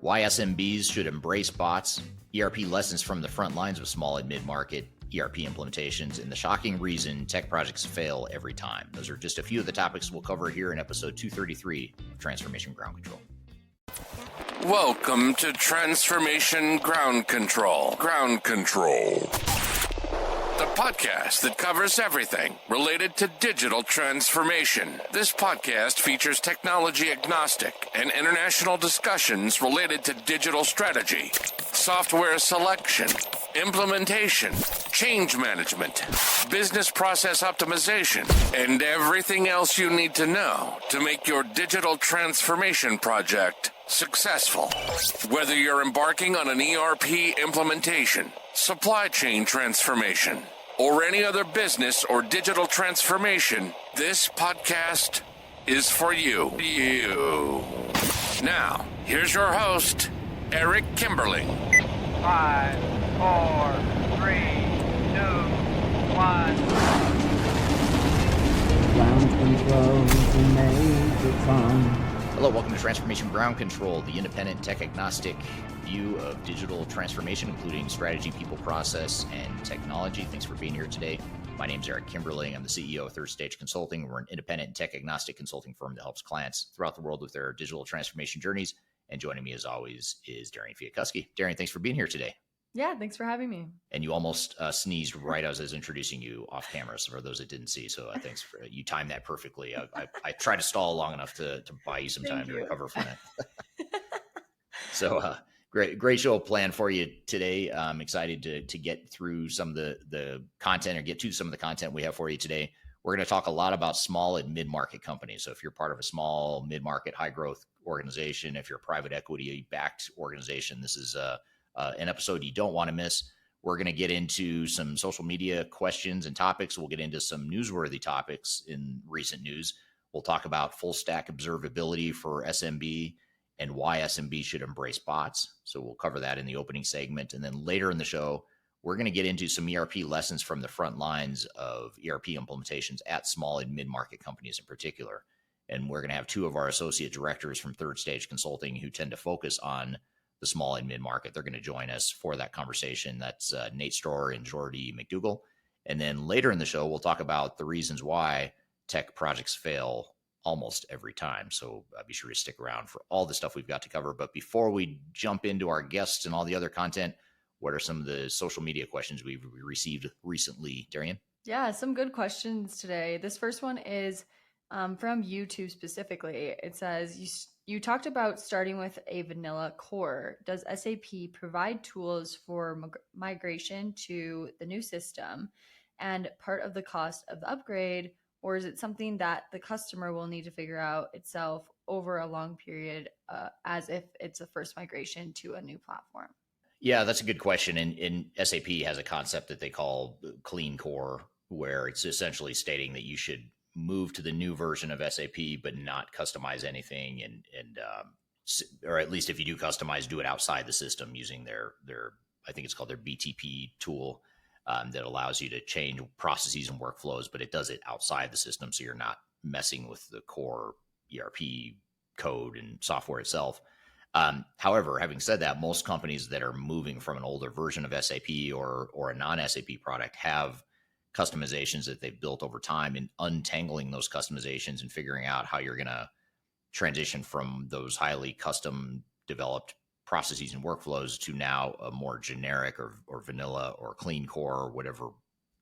Why SMBs should embrace bots, ERP lessons from the front lines of small and mid-market ERP implementations, and the shocking reason tech projects fail every time. Those are just a few of the topics we'll cover here in episode 233 of Transformation Ground Control. Welcome to Transformation Ground Control. Ground Control. The podcast that covers everything related to digital transformation. This podcast features technology agnostic and international discussions related to digital strategy, software selection, implementation, change management, business process optimization, and everything else you need to know to make your digital transformation project successful. Whether you're embarking on an ERP implementation, supply chain transformation, or any other business or digital transformation, this podcast is for you. Now, here's your host, Eric Kimberling. 5, 4, 3, 2, 1. Ground control to make it fun. Hello, welcome to Transformation Ground Control, the independent tech-agnostic view of digital transformation, including strategy, people, process, and technology. Thanks for being here today. My name is Eric Kimberling. I'm the CEO of Third Stage Consulting. We're an independent tech-agnostic consulting firm that helps clients throughout the world with their digital transformation journeys. And joining me, as always, is Darian Chwialkowski. Darian, thanks for being here today. Yeah, thanks for having me. And you almost sneezed right as I was introducing you off camera, so for those that didn't see. So thanks for you timed that perfectly. I tried to stall long enough to buy you some time to recover from that. So great show planned for you today. I'm excited to get through some of the content or get to some of the content we have for you today. We're going to talk a lot about small and mid-market companies. So if you're part of a small, mid-market, high-growth organization, if you're a private equity-backed organization, this is an episode you don't want to miss. We're going to get into some social media questions and topics. We'll get into some newsworthy topics in recent news. We'll talk about full stack observability for SMB and why SMB should embrace bots. So we'll cover that in the opening segment. And then later in the show, we're going to get into some ERP lessons from the front lines of ERP implementations at small and mid-market companies in particular. And we're going to have two of our associate directors from Third Stage Consulting who tend to focus on the small and mid-market. They're going to join us for that conversation. That's Nate Stroeher and Geordie McDougall. And then later in the show, we'll talk about the reasons why tech projects fail almost every time. So be sure to stick around for all the stuff we've got to cover. But before we jump into our guests and all the other content, what are some of the social media questions we've received recently, Darian? Yeah, some good questions today. This first one is from YouTube specifically. It says, you talked about starting with a vanilla core. Does SAP provide tools for migration to the new system and part of the cost of the upgrade, or is it something that the customer will need to figure out itself over a long period as if it's a first migration to a new platform? Yeah, that's a good question. And SAP has a concept that they call clean core, where it's essentially stating that you should move to the new version of SAP, but not customize anything. Or at least if you do customize, do it outside the system using their I think it's called their BTP tool that allows you to change processes and workflows, but it does it outside the system. So you're not messing with the core ERP code and software itself. However, having said that, most companies that are moving from an older version of SAP or a non-SAP product have customizations that they've built over time, and untangling those customizations and figuring out how you're going to transition from those highly custom developed processes and workflows to now a more generic or vanilla or clean core, or whatever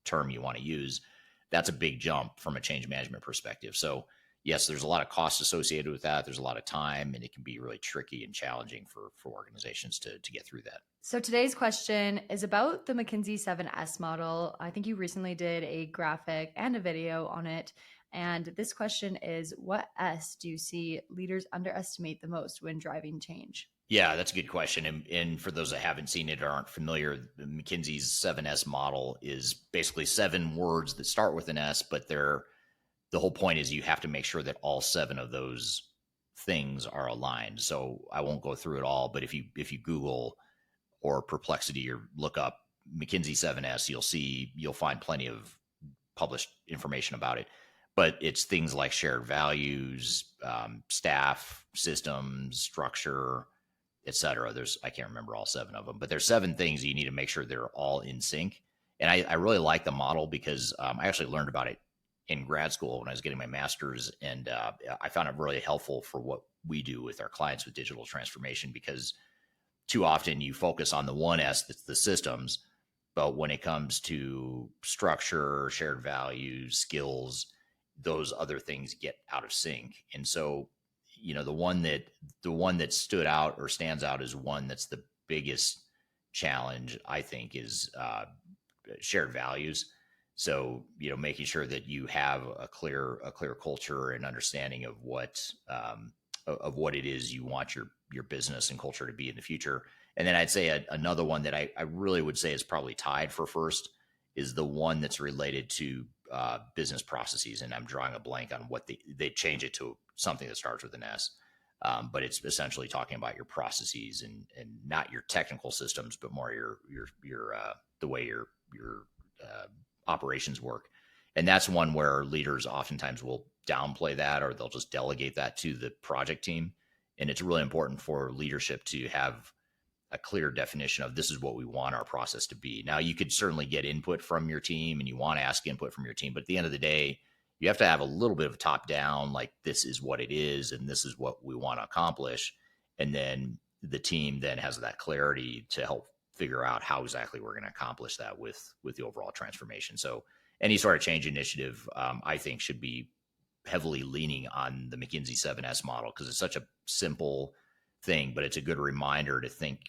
term you want to use. That's a big jump from a change management perspective. So yes, there's a lot of costs associated with that. There's a lot of time, and it can be really tricky and challenging for organizations to get through that. So today's question is about the McKinsey 7S model. I think you recently did a graphic and a video on it. And this question is, what S do you see leaders underestimate the most when driving change? Yeah, that's a good question. And for those that haven't seen it or aren't familiar, McKinsey's 7S model is basically 7 words that start with an S, but the whole point is you have to make sure that all 7 of those things are aligned. So I won't go through it all, but if you Google or Perplexity or look up McKinsey 7S, you'll find plenty of published information about it. But it's things like shared values, staff, systems, structure, et cetera. I can't remember all 7 of them, but there's 7 things you need to make sure they're all in sync. And I really like the model because I actually learned about it in grad school when I was getting my master's, and I found it really helpful for what we do with our clients with digital transformation, because too often you focus on the one S, that's the systems, but when it comes to structure, shared values, skills, those other things get out of sync. And so, the one that stood out or stands out as one that's the biggest challenge, I think, is shared values. So, making sure that you have a clear culture and understanding of what it is you want your business and culture to be in the future. And then I'd say another one that I really would say is probably tied for first is the one that's related to business processes. And I'm drawing a blank on what they change it to something that starts with an S. But it's essentially talking about your processes and not your technical systems, but more your the way your operations work. And that's one where leaders oftentimes will downplay that, or they'll just delegate that to the project team. And it's really important for leadership to have a clear definition of, this is what we want our process to be. Now, you could certainly get input from your team and you want to ask input from your team, but at the end of the day, you have to have a little bit of top down, like, this is what it is and this is what we want to accomplish. And then the team then has that clarity to help figure out how exactly we're going to accomplish that with the overall transformation. So any sort of change initiative, I think, should be heavily leaning on the McKinsey 7S model, because it's such a simple thing, but it's a good reminder to think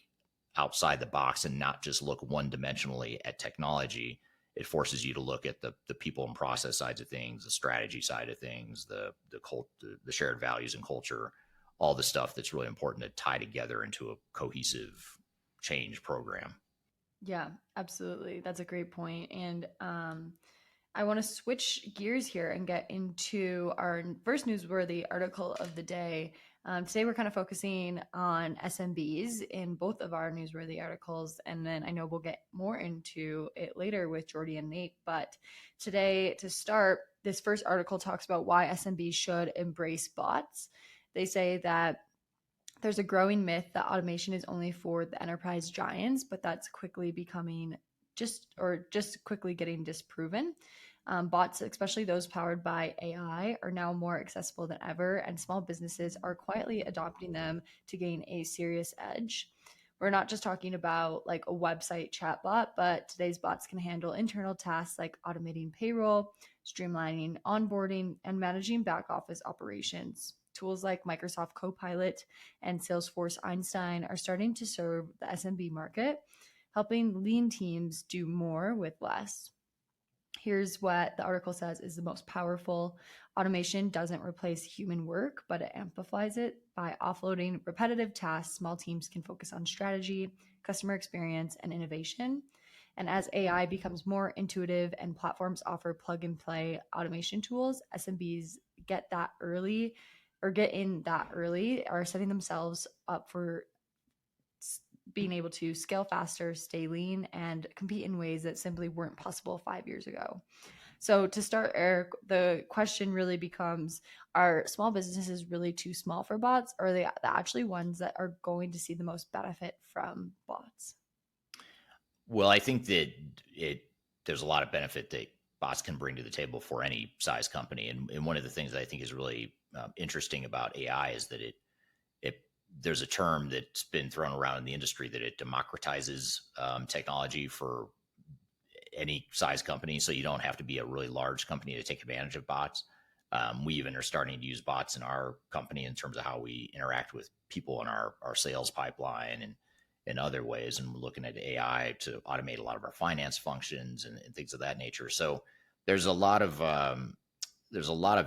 outside the box and not just look one-dimensionally at technology. It forces you to look at the people and process sides of things, the strategy side of things, the shared values and culture, all the stuff that's really important to tie together into a cohesive change program. Yeah, absolutely. That's a great point. And I want to switch gears here and get into our first newsworthy article of the day. Today, we're kind of focusing on SMBs in both of our newsworthy articles. And then I know we'll get more into it later with Geordie and Nate. But today, to start, this first article talks about why SMBs should embrace bots. They say that there's a growing myth that automation is only for the enterprise giants, but that's quickly becoming just quickly getting disproven. Bots, especially those powered by AI, are now more accessible than ever, and small businesses are quietly adopting them to gain a serious edge. We're not just talking about like a website chatbot, but today's bots can handle internal tasks like automating payroll, streamlining onboarding, and managing back office operations. Tools like Microsoft Copilot and Salesforce Einstein are starting to serve the SMB market, helping lean teams do more with less. Here's what the article says is the most powerful. Automation doesn't replace human work, but it amplifies it. By offloading repetitive tasks, small teams can focus on strategy, customer experience, and innovation. And as AI becomes more intuitive and platforms offer plug-and-play automation tools, SMBs get in that early, are setting themselves up for being able to scale faster, stay lean, and compete in ways that simply weren't possible 5 years ago. So to start, Eric, the question really becomes, are small businesses really too small for bots, or are they actually ones that are going to see the most benefit from bots? Well, I think that there's a lot of benefit that bots can bring to the table for any size company. And one of the things that I think is really interesting about AI is that there's a term that's been thrown around in the industry that it democratizes technology for any size company. So you don't have to be a really large company to take advantage of bots. We even are starting to use bots in our company in terms of how we interact with people in our sales pipeline and in other ways. And we're looking at AI to automate a lot of our finance functions and things of that nature. So there's a lot of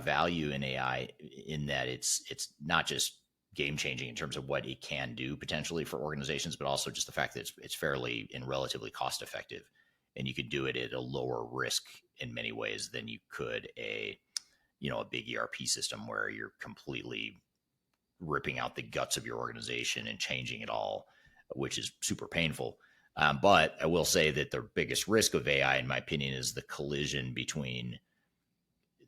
value in AI in that it's not just game changing in terms of what it can do potentially for organizations, but also just the fact that it's fairly and relatively cost effective, and you could do it at a lower risk in many ways than you could a big ERP system where you're completely ripping out the guts of your organization and changing it all, which is super painful. But I will say that the biggest risk of AI, in my opinion, is the collision between,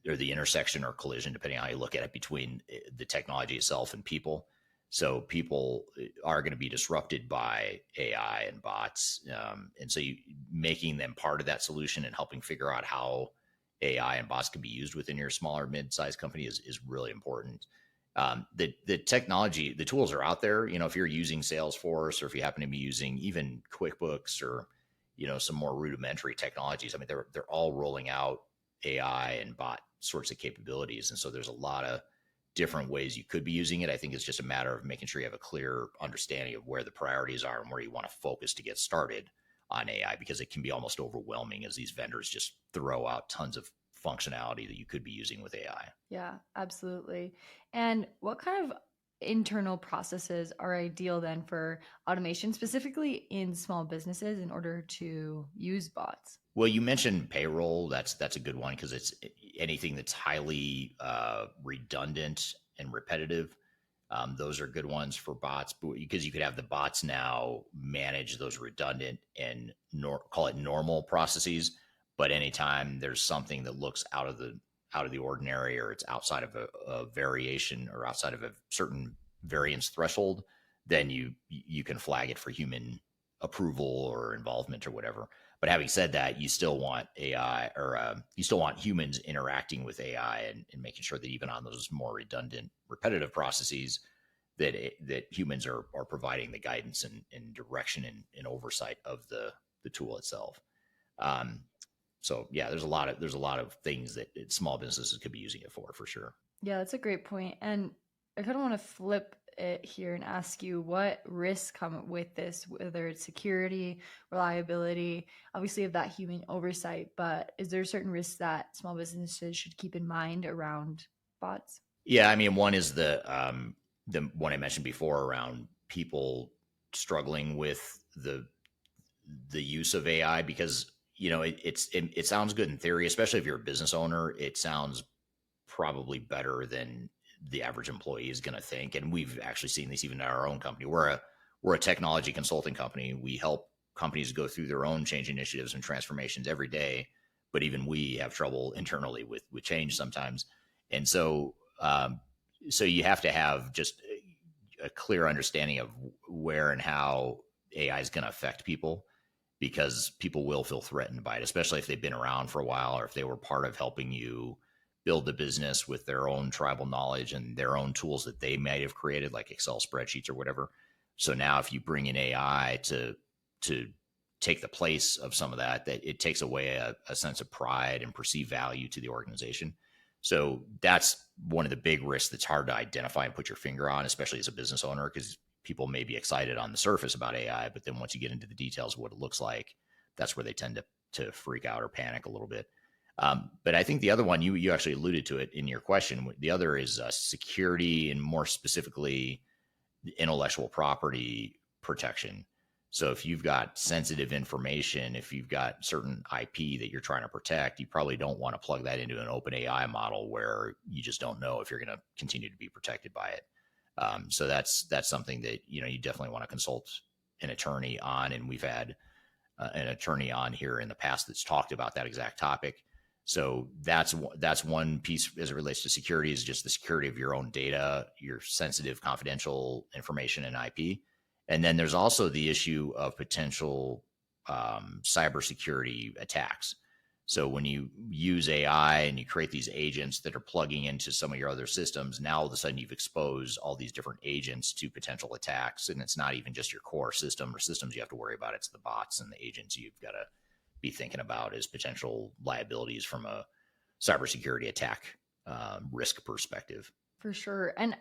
or the intersection or collision, depending on how you look at it, between the technology itself and people. So people are going to be disrupted by AI and bots. And so making them part of that solution and helping figure out how AI and bots can be used within your smaller mid-sized company is really important. The technology, the tools are out there. If you're using Salesforce, or if you happen to be using even QuickBooks, or some more rudimentary technologies, I mean, they're all rolling out AI and bot sorts of capabilities. And so there's a lot of different ways you could be using it. I think it's just a matter of making sure you have a clear understanding of where the priorities are and where you want to focus to get started on AI, because it can be almost overwhelming as these vendors just throw out tons of functionality that you could be using with AI. Yeah, absolutely. And what kind of internal processes are ideal then for automation, specifically in small businesses, in order to use bots? Well, you mentioned payroll. That's a good one, because it's anything that's highly redundant and repetitive. Those are good ones for bots, because you could have the bots now manage those redundant and call it normal processes. But anytime there's something that looks out of the ordinary, or it's outside of a variation, or outside of a certain variance threshold, then you can flag it for human approval or involvement or whatever. But having said that, you still want AI, or you still want humans interacting with AI and making sure that even on those more redundant, repetitive processes, that humans are providing the guidance and direction and oversight of the tool itself. So yeah, there's a lot of things that small businesses could be using it for sure. Yeah, that's a great point. And I kind of want to flip it here and ask you, what risks come with this, whether it's security, reliability, obviously of that human oversight, but is there certain risks that small businesses should keep in mind around bots? Yeah, I mean, one is the one I mentioned before around people struggling with the use of AI, because it sounds good in theory, especially if you're a business owner. It sounds probably better than the average employee is going to think. And we've actually seen this even in our own company. We're a technology consulting company. We help companies go through their own change initiatives and transformations every day. But even we have trouble internally with change sometimes. And so you have to have just a clear understanding of where and how AI is going to affect people, because people will feel threatened by it, especially if they've been around for a while, or if they were part of helping you build the business with their own tribal knowledge and their own tools that they might have created, like Excel spreadsheets or whatever. So now if you bring in AI to take the place of some of that it takes away a sense of pride and perceived value to the organization. So that's one of the big risks that's hard to identify and put your finger on, especially as a business owner, because people may be excited on the surface about AI, but then once you get into the details of what it looks like, that's where they tend to freak out or panic a little bit. But I think the other one, you actually alluded to it in your question. The other is security, and more specifically, intellectual property protection. So if you've got sensitive information, if you've got certain IP that you're trying to protect, you probably don't want to plug that into an open AI model where you just don't know if you're going to continue to be protected by it. So that's something that you definitely want to consult an attorney on, and we've had an attorney on here in the past that's talked about that exact topic. So that's one piece as it relates to security, is just the security of your own data, your sensitive, confidential information and IP. And then there's also the issue of potential cybersecurity attacks. So when you use AI and you create these agents that are plugging into some of your other systems, now all of a sudden you've exposed all these different agents to potential attacks. And it's not even just your core system or systems you have to worry about. It's the bots and the agents you've got to be thinking about as potential liabilities from a cybersecurity attack risk perspective. For sure. And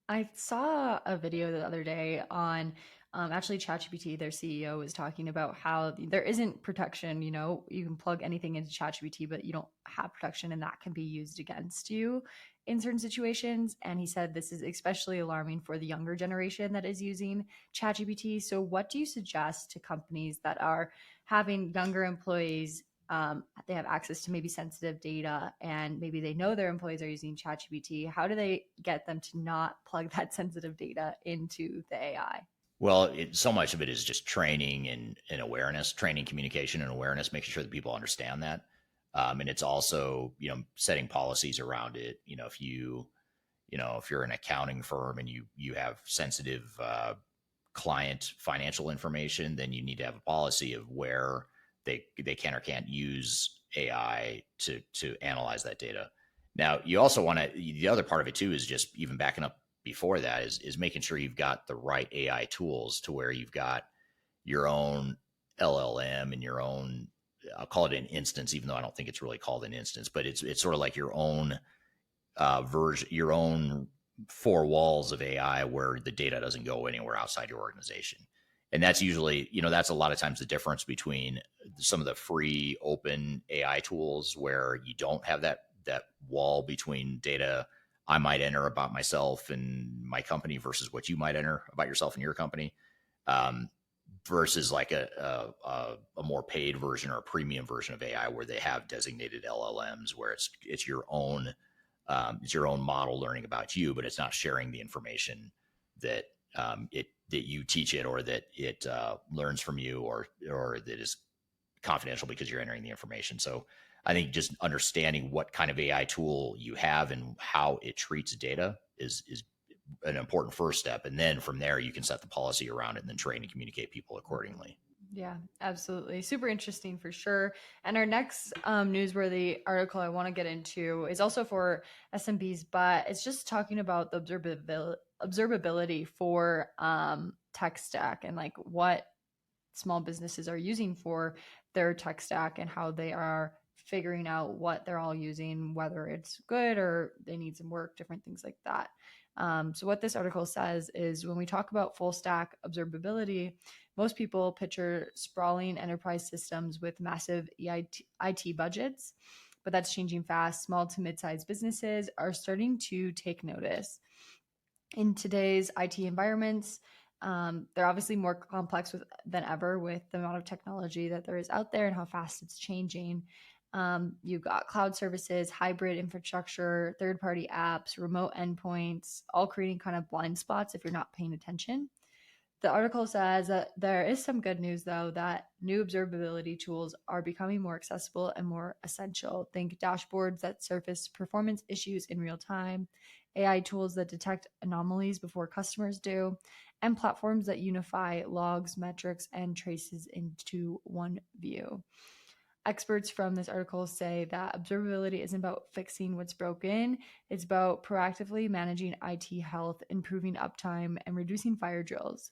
I saw a video the other day on actually ChatGPT. Their CEO was talking about how there isn't protection. You can plug anything into ChatGPT, but you don't have protection, and that can be used against you in certain situations. And he said this is especially alarming for the younger generation that is using ChatGPT. So what do you suggest to companies that are having younger employees? They have access to maybe sensitive data, and maybe they know their employees are using ChatGPT. How do they get them to not plug that sensitive data into the AI? Well, so much of it is just training and awareness, training, communication, and awareness, making sure that people understand that. And it's also, setting policies around it. If you if you're an accounting firm and you have sensitive client financial information, then you need to have a policy of where they can or can't use AI to analyze that data. Now, you also want to, the other part of it too is just even backing up before that is making sure you've got the right AI tools to where you've got your own LLM and your own, I'll call it an instance, even though I don't think it's really called an instance, but it's sort of like your own version, your own four walls of AI where the data doesn't go anywhere outside your organization. And that's usually, that's a lot of times the difference between some of the free open AI tools where you don't have that wall between data I might enter about myself and my company versus what you might enter about yourself and your company, versus like a more paid version or a premium version of AI where they have designated LLMs where it's your own model learning about you, but it's not sharing the information that that you teach it or that it learns from you or that is confidential because you're entering the information. So I think just understanding what kind of AI tool you have and how it treats data is an important first step. And then from there, you can set the policy around it and then train and communicate people accordingly. Yeah, absolutely. Super interesting for sure. And our next newsworthy article I want to get into is also for SMBs, but it's just talking about the observability for tech stack and like what small businesses are using for their tech stack and how they are figuring out what they're all using, whether it's good or they need some work, different things like that. So what this article says is when we talk about full stack observability, most people picture sprawling enterprise systems with massive IT budgets, but that's changing fast. Small to mid-sized businesses are starting to take notice. In today's IT environments, they're obviously more complex than ever with the amount of technology that there is out there and how fast it's changing. You've got cloud services, hybrid infrastructure, third-party apps, remote endpoints, all creating kind of blind spots if you're not paying attention. The article says that there is some good news, though, that new observability tools are becoming more accessible and more essential. Think dashboards that surface performance issues in real time, AI tools that detect anomalies before customers do, and platforms that unify logs, metrics, and traces into one view. Experts from this article say that observability isn't about fixing what's broken. It's about proactively managing IT health, improving uptime, and reducing fire drills.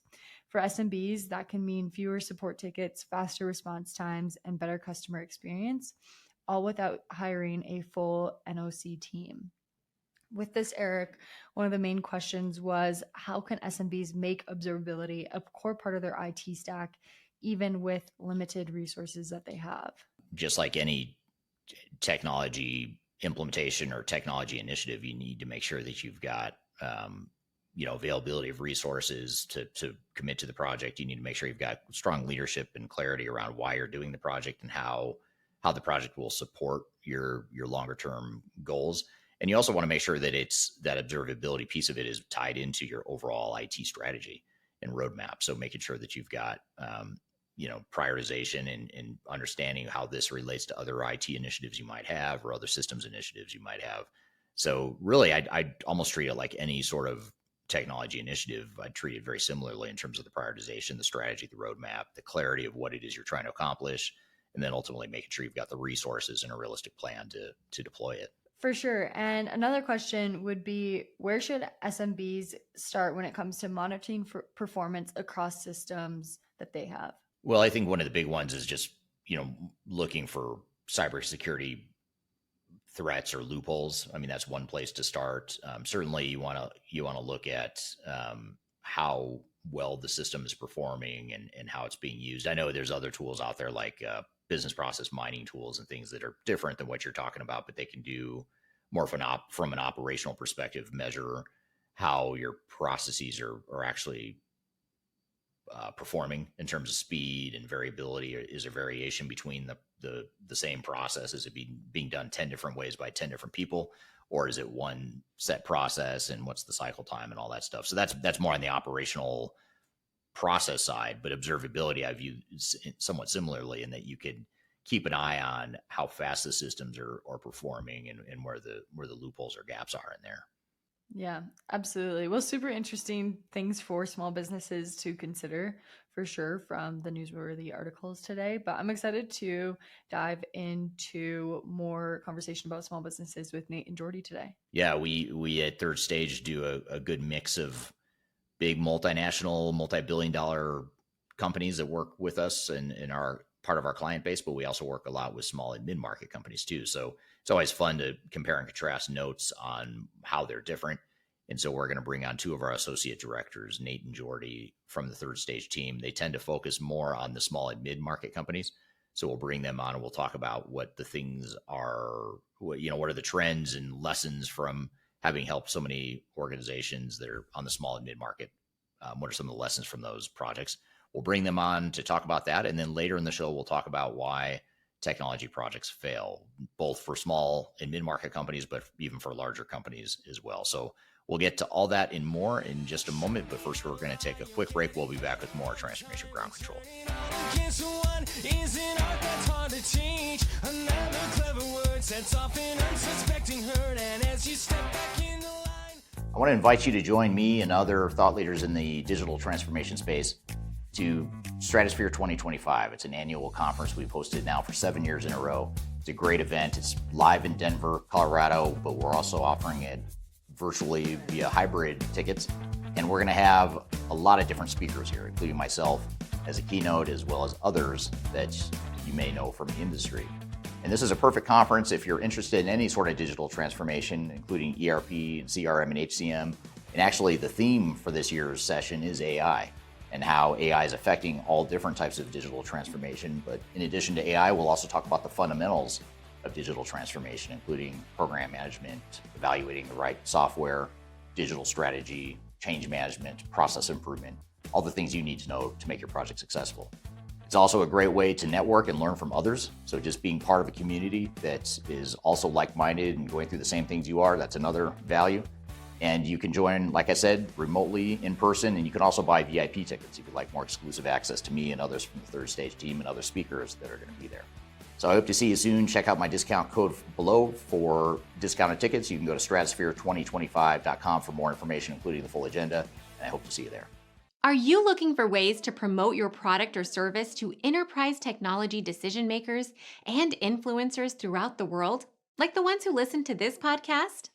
For SMBs, that can mean fewer support tickets, faster response times, and better customer experience, all without hiring a full NOC team. With this, Eric, one of the main questions was, how can SMBs make observability a core part of their IT stack, even with limited resources that they have? Just like any technology implementation or technology initiative, you need to make sure that you've got, availability of resources to commit to the project. You need to make sure you've got strong leadership and clarity around why you're doing the project and how the project will support your longer term goals. And you also want to make sure that that observability piece of it is tied into your overall IT strategy and roadmap. So making sure that you've got, prioritization and understanding how this relates to other IT initiatives you might have or other systems initiatives you might have. So really, I'd almost treat it like any sort of technology initiative. I'd treat it very similarly in terms of the prioritization, the strategy, the roadmap, the clarity of what it is you're trying to accomplish, and then ultimately making sure you've got the resources and a realistic plan to deploy it. For sure. And another question would be, where should SMBs start when it comes to monitoring for performance across systems that they have? Well, I think one of the big ones is just, looking for cybersecurity threats or loopholes. I mean, that's one place to start. Certainly you want to look at how well the system is performing and how it's being used. I know there's other tools out there like business process mining tools and things that are different than what you're talking about, but they can do more from an operational perspective, measure how your processes are actually performing in terms of speed and variability. Is there variation between the same process? Is it being done 10 different ways by 10 different people, or is it one set process, and what's the cycle time and all that stuff? So that's more on the operational process side, but observability I view somewhat similarly in that you could keep an eye on how fast the systems are performing and where the loopholes or gaps are in there. Yeah, absolutely. Well, super interesting things for small businesses to consider for sure from the newsworthy articles today. But I'm excited to dive into more conversation about small businesses with Nate and Geordie today. Yeah, we at Third Stage do a good mix of big multinational, multi-billion dollar companies that work with us and in our part of our client base, but we also work a lot with small and mid-market companies too. So it's always fun to compare and contrast notes on how they're different. And so we're going to bring on two of our associate directors, Nate and Geordie, from the Third Stage team. They tend to focus more on the small and mid-market companies. So we'll bring them on and we'll talk about what the things are, what are the trends and lessons from having helped so many organizations that are on the small and mid-market. What are some of the lessons from those projects? We'll bring them on to talk about that. And then later in the show, we'll talk about why technology projects fail, both for small and mid-market companies, but even for larger companies as well. So we'll get to all that and more in just a moment. But first, we're going to take a quick break. We'll be back with more Transformation Ground Control. I want to invite you to join me and other thought leaders in the digital transformation space to Stratosphere 2025. It's an annual conference we've hosted now for 7 years in a row. It's a great event. It's live in Denver, Colorado, but we're also offering it virtually via hybrid tickets. And we're going to have a lot of different speakers here, including myself as a keynote, as well as others that you may know from the industry. And this is a perfect conference if you're interested in any sort of digital transformation, including ERP and CRM and HCM. And actually, the theme for this year's session is AI and how AI is affecting all different types of digital transformation. But in addition to AI, we'll also talk about the fundamentals of digital transformation, including program management, evaluating the right software, digital strategy, change management, process improvement, all the things you need to know to make your project successful. It's also a great way to network and learn from others. So just being part of a community that is also like-minded and going through the same things you are, that's another value. And you can join, like I said, remotely in person, and you can also buy VIP tickets if you'd like more exclusive access to me and others from the Third Stage team and other speakers that are going to be there. So I hope to see you soon. Check out my discount code below for discounted tickets. You can go to stratosphere2025.com for more information, including the full agenda, and I hope to see you there. Are you looking for ways to promote your product or service to enterprise technology decision makers and influencers throughout the world, like the ones who listen to this podcast?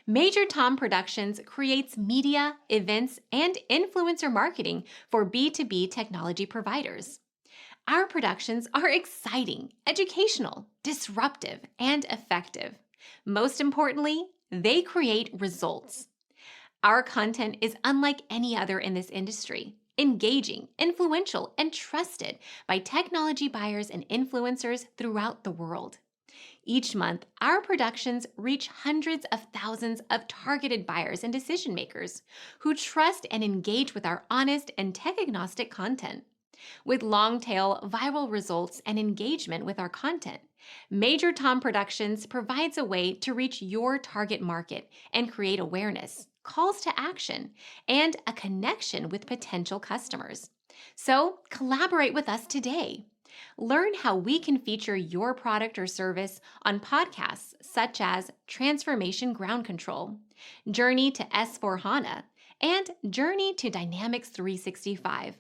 Major Tom Productions creates media, events, and influencer marketing for B2B technology providers. Our productions are exciting, educational, disruptive, and effective. Most importantly, they create results. Our content is unlike any other in this industry, engaging, influential, and trusted by technology buyers and influencers throughout the world. Each month, our productions reach hundreds of thousands of targeted buyers and decision makers who trust and engage with our honest and tech-agnostic content. With long-tail viral results and engagement with our content, Major Tom Productions provides a way to reach your target market and create awareness, calls to action, and a connection with potential customers. So collaborate with us today. Learn how we can feature your product or service on podcasts such as Transformation Ground Control, Journey to S/4HANA, and Journey to Dynamics 365.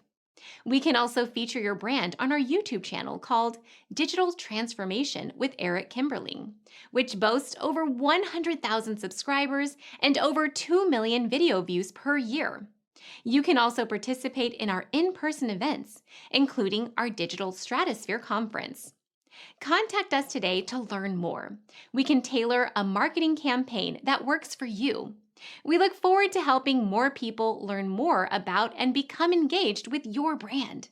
We can also feature your brand on our YouTube channel called Digital Transformation with Eric Kimberling, which boasts over 100,000 subscribers and over 2 million video views per year. You can also participate in our in-person events, including our Digital Stratosphere Conference. Contact us today to learn more. We can tailor a marketing campaign that works for you. We look forward to helping more people learn more about and become engaged with your brand.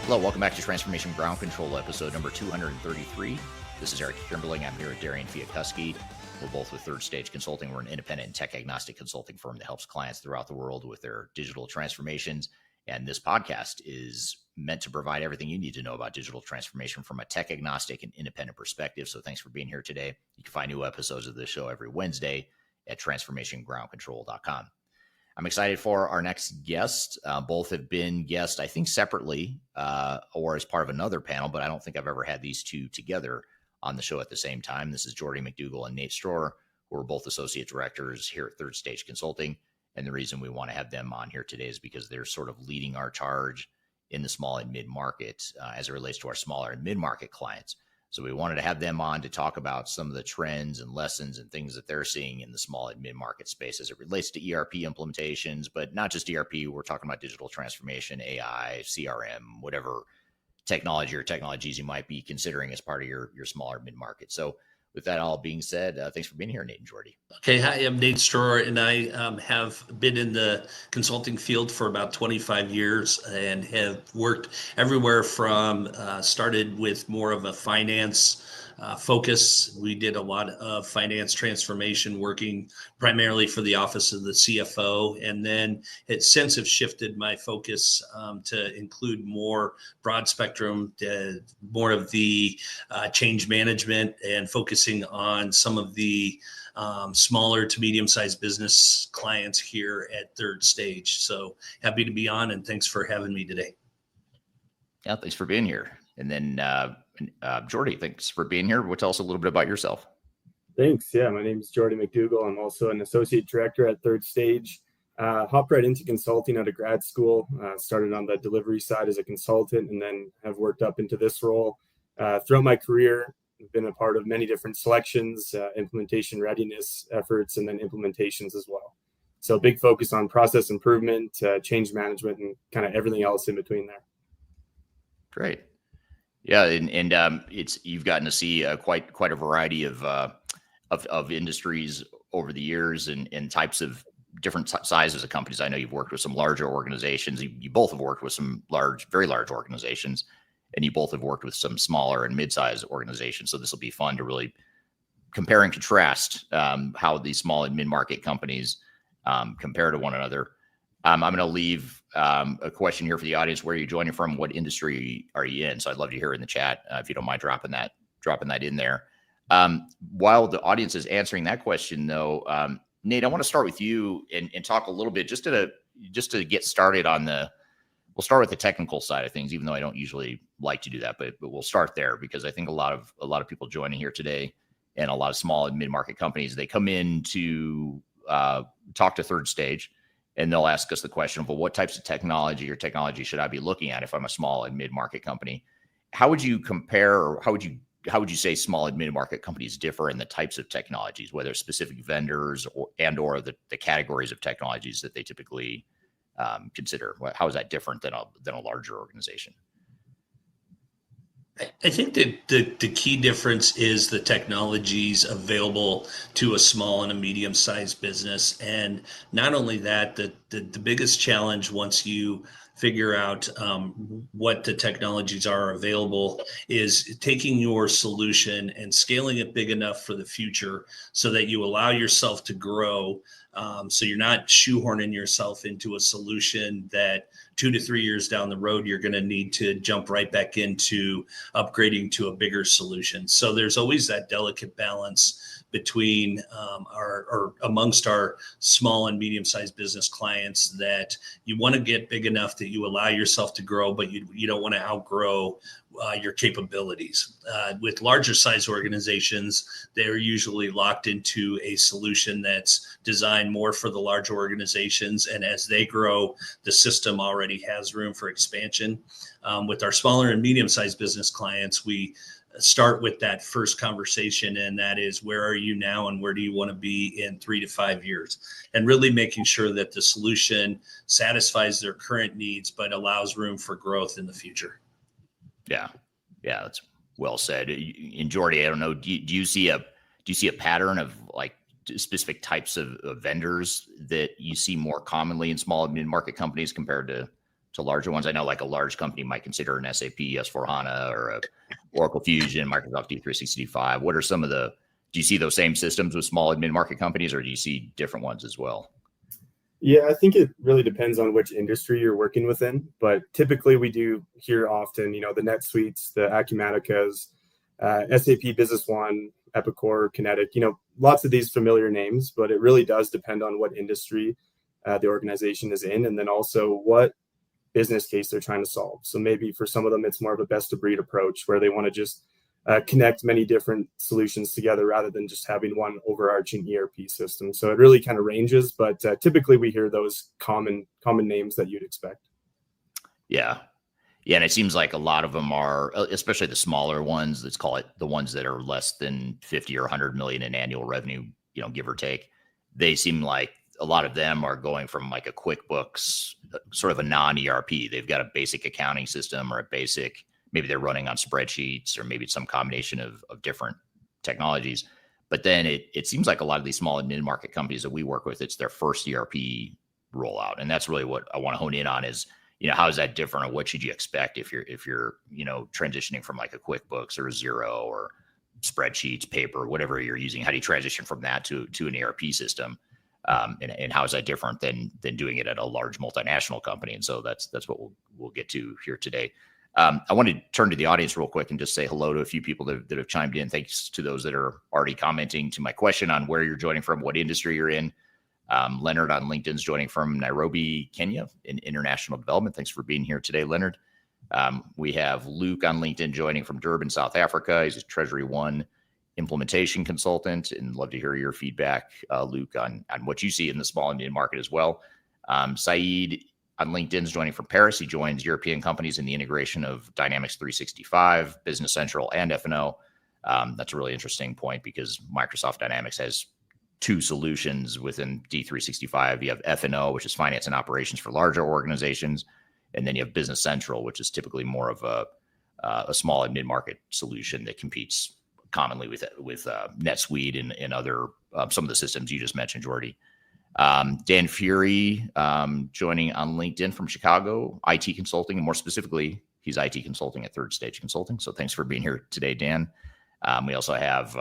Hello, welcome back to Transformation Ground Control, episode number 233. This is Eric Kimberling. I'm here with Darian Chwialkowski. We're both with Third Stage Consulting. We're an independent and tech-agnostic consulting firm that helps clients throughout the world with their digital transformations. And this podcast is meant to provide everything you need to know about digital transformation from a tech agnostic and independent perspective. So thanks for being here today. You can find new episodes of this show every Wednesday at transformationgroundcontrol.com. I'm excited for our next guest. Both have been guests, I think, separately or as part of another panel, but I don't think I've ever had these two together on the show at the same time. This is Geordie McDougall and Nate Stroeher, who are both associate directors here at Third Stage Consulting. And the reason we want to have them on here today is because they're sort of leading our charge in the small and mid-market as it relates to our smaller and mid-market clients. So we wanted to have them on to talk about some of the trends and lessons and things that they're seeing in the small and mid-market space as it relates to ERP implementations, but not just ERP. We're talking about digital transformation, AI, CRM, whatever technology or technologies you might be considering as part of your smaller mid-market. So with that all being said, thanks for being here, Nate and Geordie. Okay, hi, I'm Nate Stroeher, and I have been in the consulting field for about 25 years and have worked everywhere from started with more of a finance focus. We did a lot of finance transformation working primarily for the office of the CFO, and then it's since have shifted my focus to include more broad spectrum, more of the change management and focusing on some of the smaller to medium-sized business clients here at Third Stage. So happy to be on, and thanks for having me today. Yeah, thanks for being here. And then Geordie, thanks for being here. Tell us a little bit about yourself. Thanks. Yeah, my name is Geordie McDougall. I'm also an associate director at Third Stage. Hopped right into consulting out of grad school. Started on the delivery side as a consultant, and then have worked up into this role. Throughout my career, I've been a part of many different selections, implementation readiness efforts, and then implementations as well. So big focus on process improvement, change management, and kind of everything else in between there. Great. Yeah, and it's you've gotten to see quite a variety of industries over the years and types of different sizes of companies. I know you've worked with some larger organizations. You both have worked with some very large organizations, and you both have worked with some smaller and mid-sized organizations. So this will be fun to really compare and contrast how these small and mid-market companies compare to one another. I'm going to leave a question here for the audience. Where are you joining from? What industry are you in? So I'd love to hear in the chat if you don't mind dropping that in there. While the audience is answering that question, though, Nate, I want to start with you and talk a little bit just to get started on we'll start with the technical side of things, even though I don't usually like to do that, but we'll start there because I think a lot of people joining here today and a lot of small and mid-market companies, they come in to talk to Third Stage. And they'll ask us the question of, well, what types of technology should I be looking at if I'm a small and mid-market company? How would you compare, or how would you say small and mid-market companies differ in the types of technologies, whether specific vendors or the categories of technologies that they typically consider? How is that different than a larger organization? I think that the key difference is the technologies available to a small and a medium-sized business. And not only that, the biggest challenge once you figure out what the technologies are available is taking your solution and scaling it big enough for the future so that you allow yourself to grow. So you're not shoehorning yourself into a solution that 2 to 3 years down the road, you're going to need to jump right back into upgrading to a bigger solution. So there's always that delicate balance between amongst our small and medium-sized business clients that you want to get big enough that you allow yourself to grow, but you don't want to outgrow your capabilities. With larger size organizations, they're usually locked into a solution that's designed more for the larger organizations. And as they grow, the system already has room for expansion. With our smaller and medium-sized business clients, we start with that first conversation, and that is, where are you now and where do you want to be in 3 to 5 years? And really making sure that the solution satisfies their current needs, but allows room for growth in the future. Yeah, that's well said. In Geordie, I don't know, do you see a pattern of like specific types of vendors that you see more commonly in small and mid-market companies compared to larger ones? I know like a large company might consider an SAP S/4HANA or a Oracle Fusion, Microsoft D365. What are do you see those same systems with small and mid-market companies, or do you see different ones as well? Yeah, I think it really depends on which industry you're working within, but typically we do hear often, the NetSuites, the Acumaticas, SAP Business One, Epicor, Kinetic, lots of these familiar names, but it really does depend on what industry the organization is in, and then also what business case they're trying to solve. So maybe for some of them, it's more of a best of breed approach where they want to just connect many different solutions together rather than just having one overarching ERP system. So it really kind of ranges, but typically we hear those common names that you'd expect. Yeah. Yeah. And it seems like a lot of them are, especially the smaller ones, let's call it the ones that are less than 50 or 100 million in annual revenue, give or take. They seem like a lot of them are going from like a QuickBooks, sort of a non-ERP. They've got a basic accounting system or maybe they're running on spreadsheets, or maybe it's some combination of different technologies. But then it seems like a lot of these small and mid-market companies that we work with, it's their first ERP rollout. And that's really what I want to hone in on is, how is that different, or what should you expect if you're transitioning from like a QuickBooks or a Xero or spreadsheets, paper, whatever you're using? How do you transition from that to an ERP system? And how is that different than doing it at a large multinational company? And so that's what we'll get to here today. I want to turn to the audience real quick and just say hello to a few people that have chimed in. Thanks to those that are already commenting to my question on where you're joining from, what industry you're in. Leonard on LinkedIn is joining from Nairobi, Kenya in international development. Thanks for being here today, Leonard. We have Luke on LinkedIn joining from Durban, South Africa. He's a Treasury One implementation consultant, and love to hear your feedback, Luke, on what you see in the small and mid market as well. Saeed on LinkedIn is joining from Paris. He joins European companies in the integration of Dynamics 365, Business Central, and F&O. That's a really interesting point because Microsoft Dynamics has two solutions within D365. You have F&O, which is finance and operations for larger organizations, and then you have Business Central, which is typically more of a small and mid-market solution that competes commonly with NetSuite and other some of the systems you just mentioned, Geordie. Dan Fury joining on LinkedIn from Chicago, IT consulting, and more specifically, he's IT consulting at Third Stage Consulting. So thanks for being here today, Dan. We also have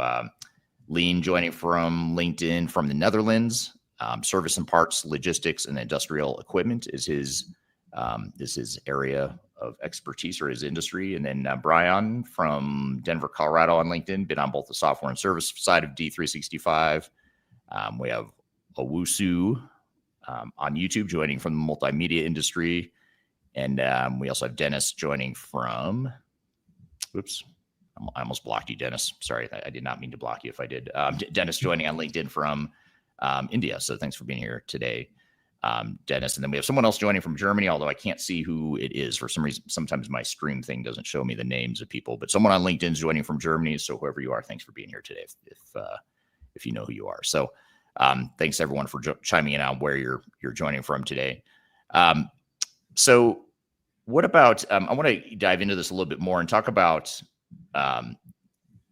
Lean joining from LinkedIn from the Netherlands. Service and parts, logistics, and industrial equipment is his area of expertise or his industry. And then Brian from Denver, Colorado on LinkedIn, been on both the software and service side of D365. We have Owusu on YouTube joining from the multimedia industry. And we also have Dennis joining from, I almost blocked you, Dennis. Sorry, I did not mean to block you if I did. Dennis joining on LinkedIn from India. So thanks for being here today, Dennis. And then we have someone else joining from Germany, although I can't see who it is for some reason. Sometimes my stream thing doesn't show me the names of people, but someone on LinkedIn is joining from Germany. So whoever you are, thanks for being here today, if you know who you are. So thanks everyone for chiming in on where you're joining from today. So what about, I want to dive into this a little bit more and talk about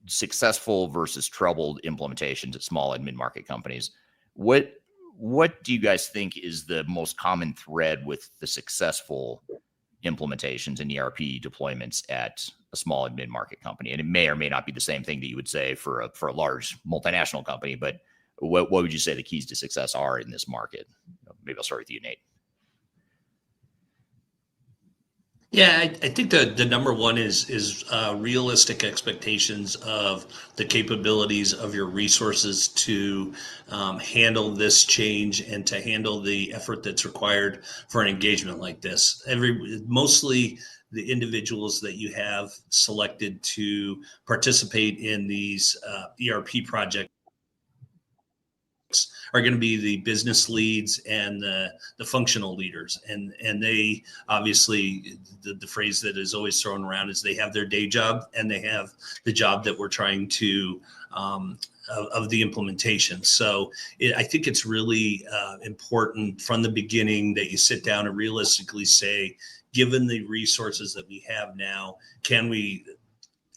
successful versus troubled implementations at small and mid-market companies. What do you guys think is the most common thread with the successful implementations and ERP deployments at a small and mid-market company? And it may or may not be the same thing that you would say for a large multinational company, but what would you say the keys to success are in this market? Maybe I'll start with you, Nate. Yeah, I think the number one is realistic expectations of the capabilities of your resources to handle this change and to handle the effort that's required for an engagement like this. Mostly the individuals that you have selected to participate in these ERP projects are going to be the business leads and the functional leaders. And they obviously, the phrase that is always thrown around is they have their day job and they have the job that we're trying to of the implementation. So I think it's really important from the beginning that you sit down and realistically say, given the resources that we have now, can we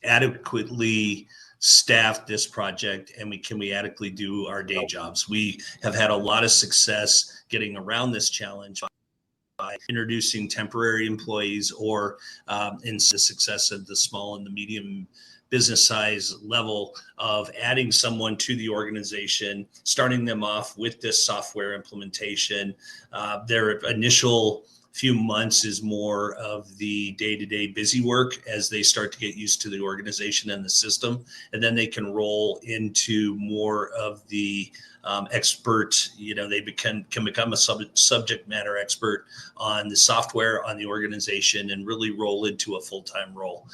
adequately staff this project and can we adequately do our day jobs? We have had a lot of success getting around this challenge by introducing temporary employees or in the success of the small and the medium business size level of adding someone to the organization, starting them off with this software implementation. Their initial few months is more of the day-to-day busy work as they start to get used to the organization and the system, and then they can roll into more of the expert. They can become a subject matter expert on the software, on the organization, and really roll into a full-time role.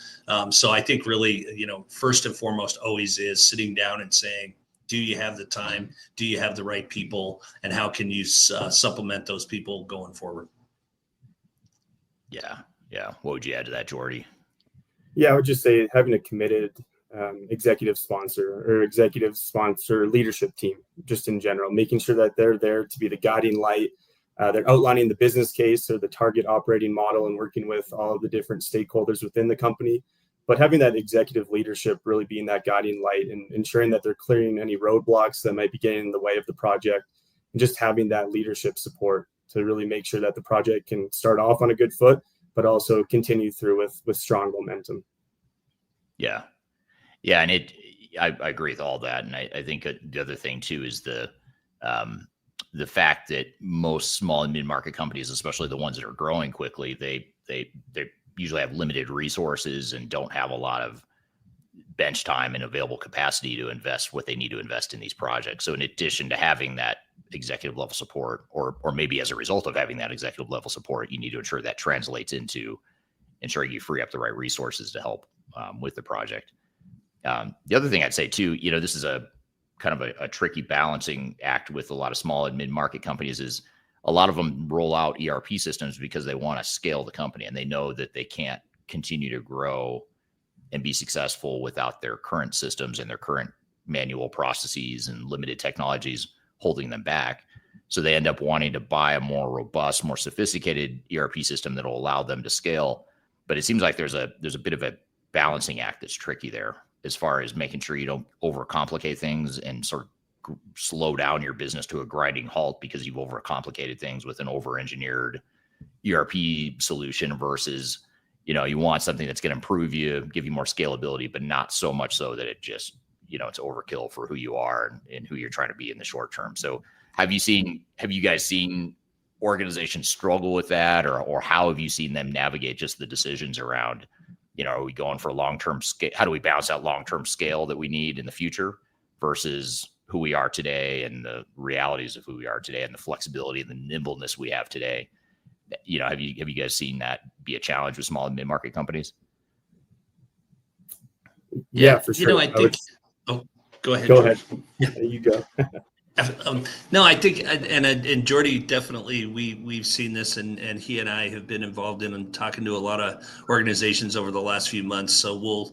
So I think really, first and foremost always is sitting down and saying, do you have the time? Do you have the right people? And how can you supplement those people going forward? Yeah. What would you add to that, Geordie? Yeah, I would just say having a committed executive sponsor leadership team, just in general, making sure that they're there to be the guiding light. They're outlining the business case or the target operating model and working with all of the different stakeholders within the company. But having that executive leadership really being that guiding light and ensuring that they're clearing any roadblocks that might be getting in the way of the project, and just having that leadership support to really make sure that the project can start off on a good foot, but also continue through with strong momentum. Yeah. And I agree with all that. And I think the other thing too is the fact that most small and mid-market companies, especially the ones that are growing quickly, they usually have limited resources and don't have a lot of bench time and available capacity to invest what they need to invest in these projects. So in addition to having that executive level support, or maybe as a result of having that executive level support, you need to ensure that translates into ensuring you free up the right resources to help with the project. The other thing I'd say too, this is a kind of a tricky balancing act with a lot of small and mid-market companies. Is a lot of them roll out ERP systems because they want to scale the company and they know that they can't continue to grow and be successful without their current systems and their current manual processes and limited technologies holding them back. So they end up wanting to buy a more robust, more sophisticated ERP system that will allow them to scale. But it seems like there's a bit of a balancing act that's tricky there, as far as making sure you don't overcomplicate things and sort of slow down your business to a grinding halt because you've overcomplicated things with an over-engineered ERP solution versus, you want something that's going to improve you, give you more scalability, but not so much so that it just, it's overkill for who you are and who you're trying to be in the short term. So have you guys seen organizations struggle with that, or how have you seen them navigate just the decisions around, are we going for long-term scale? How do we balance out long-term scale that we need in the future versus who we are today and the realities of who we are today and the flexibility and the nimbleness we have today? Have you guys seen that be a challenge with small and mid-market companies? Yeah, for sure. I think. Go ahead. Go ahead. Yeah, you go. No, I think, and Geordie, definitely, we've seen this, and he and I have been involved in and talking to a lot of organizations over the last few months. So we'll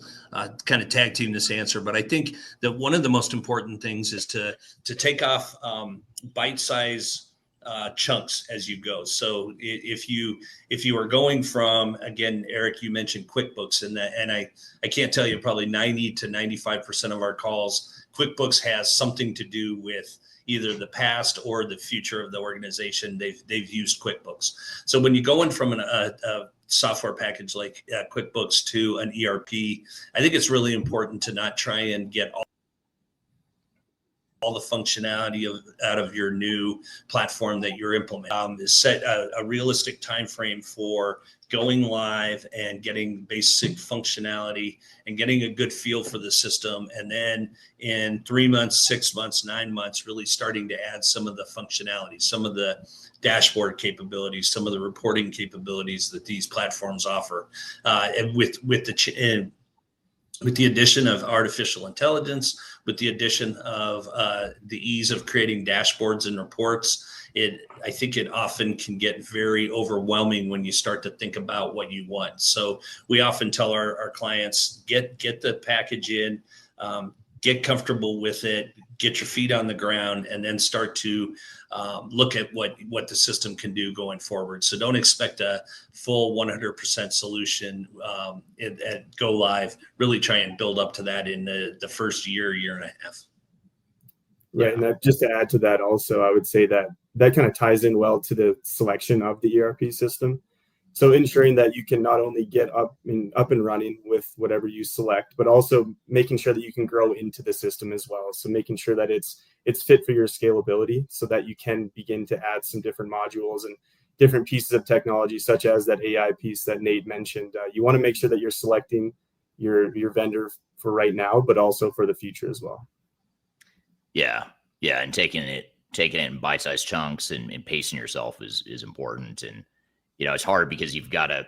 kind of tag team this answer. But I think that one of the most important things is to take off bite-size chunks as you go. So if you are going from, again, Eric, you mentioned QuickBooks, and I can't tell you, probably 90 to 95% of our calls, QuickBooks has something to do with either the past or the future of the organization. They've used QuickBooks. So when you go in from a software package like QuickBooks to an ERP, I think it's really important to not try and get all the functionality out of your new platform that you're implementing. Set a realistic time frame for going live and getting basic functionality and getting a good feel for the system. And then in 3 months, 6 months, 9 months, really starting to add some of the functionality, some of the dashboard capabilities, some of the reporting capabilities that these platforms offer. And with the addition of artificial intelligence, with the addition of the ease of creating dashboards and reports, I think it often can get very overwhelming when you start to think about what you want. So we often tell our clients, get the package in, get comfortable with it, get your feet on the ground, and then start to look at what the system can do going forward. So don't expect a full 100% solution at go live. Really try and build up to that in the first year and a half. Right, and just to add to that also, I would say that kind of ties in well to the selection of the ERP system. So ensuring that you can not only get up and running with whatever you select, but also making sure that you can grow into the system as well. So making sure that it's fit for your scalability so that you can begin to add some different modules and different pieces of technology, such as that AI piece that Nate mentioned. You want to make sure that you're selecting your vendor for right now, but also for the future as well. Yeah. And taking it in bite-sized chunks and pacing yourself is important. And, it's hard because you've got to,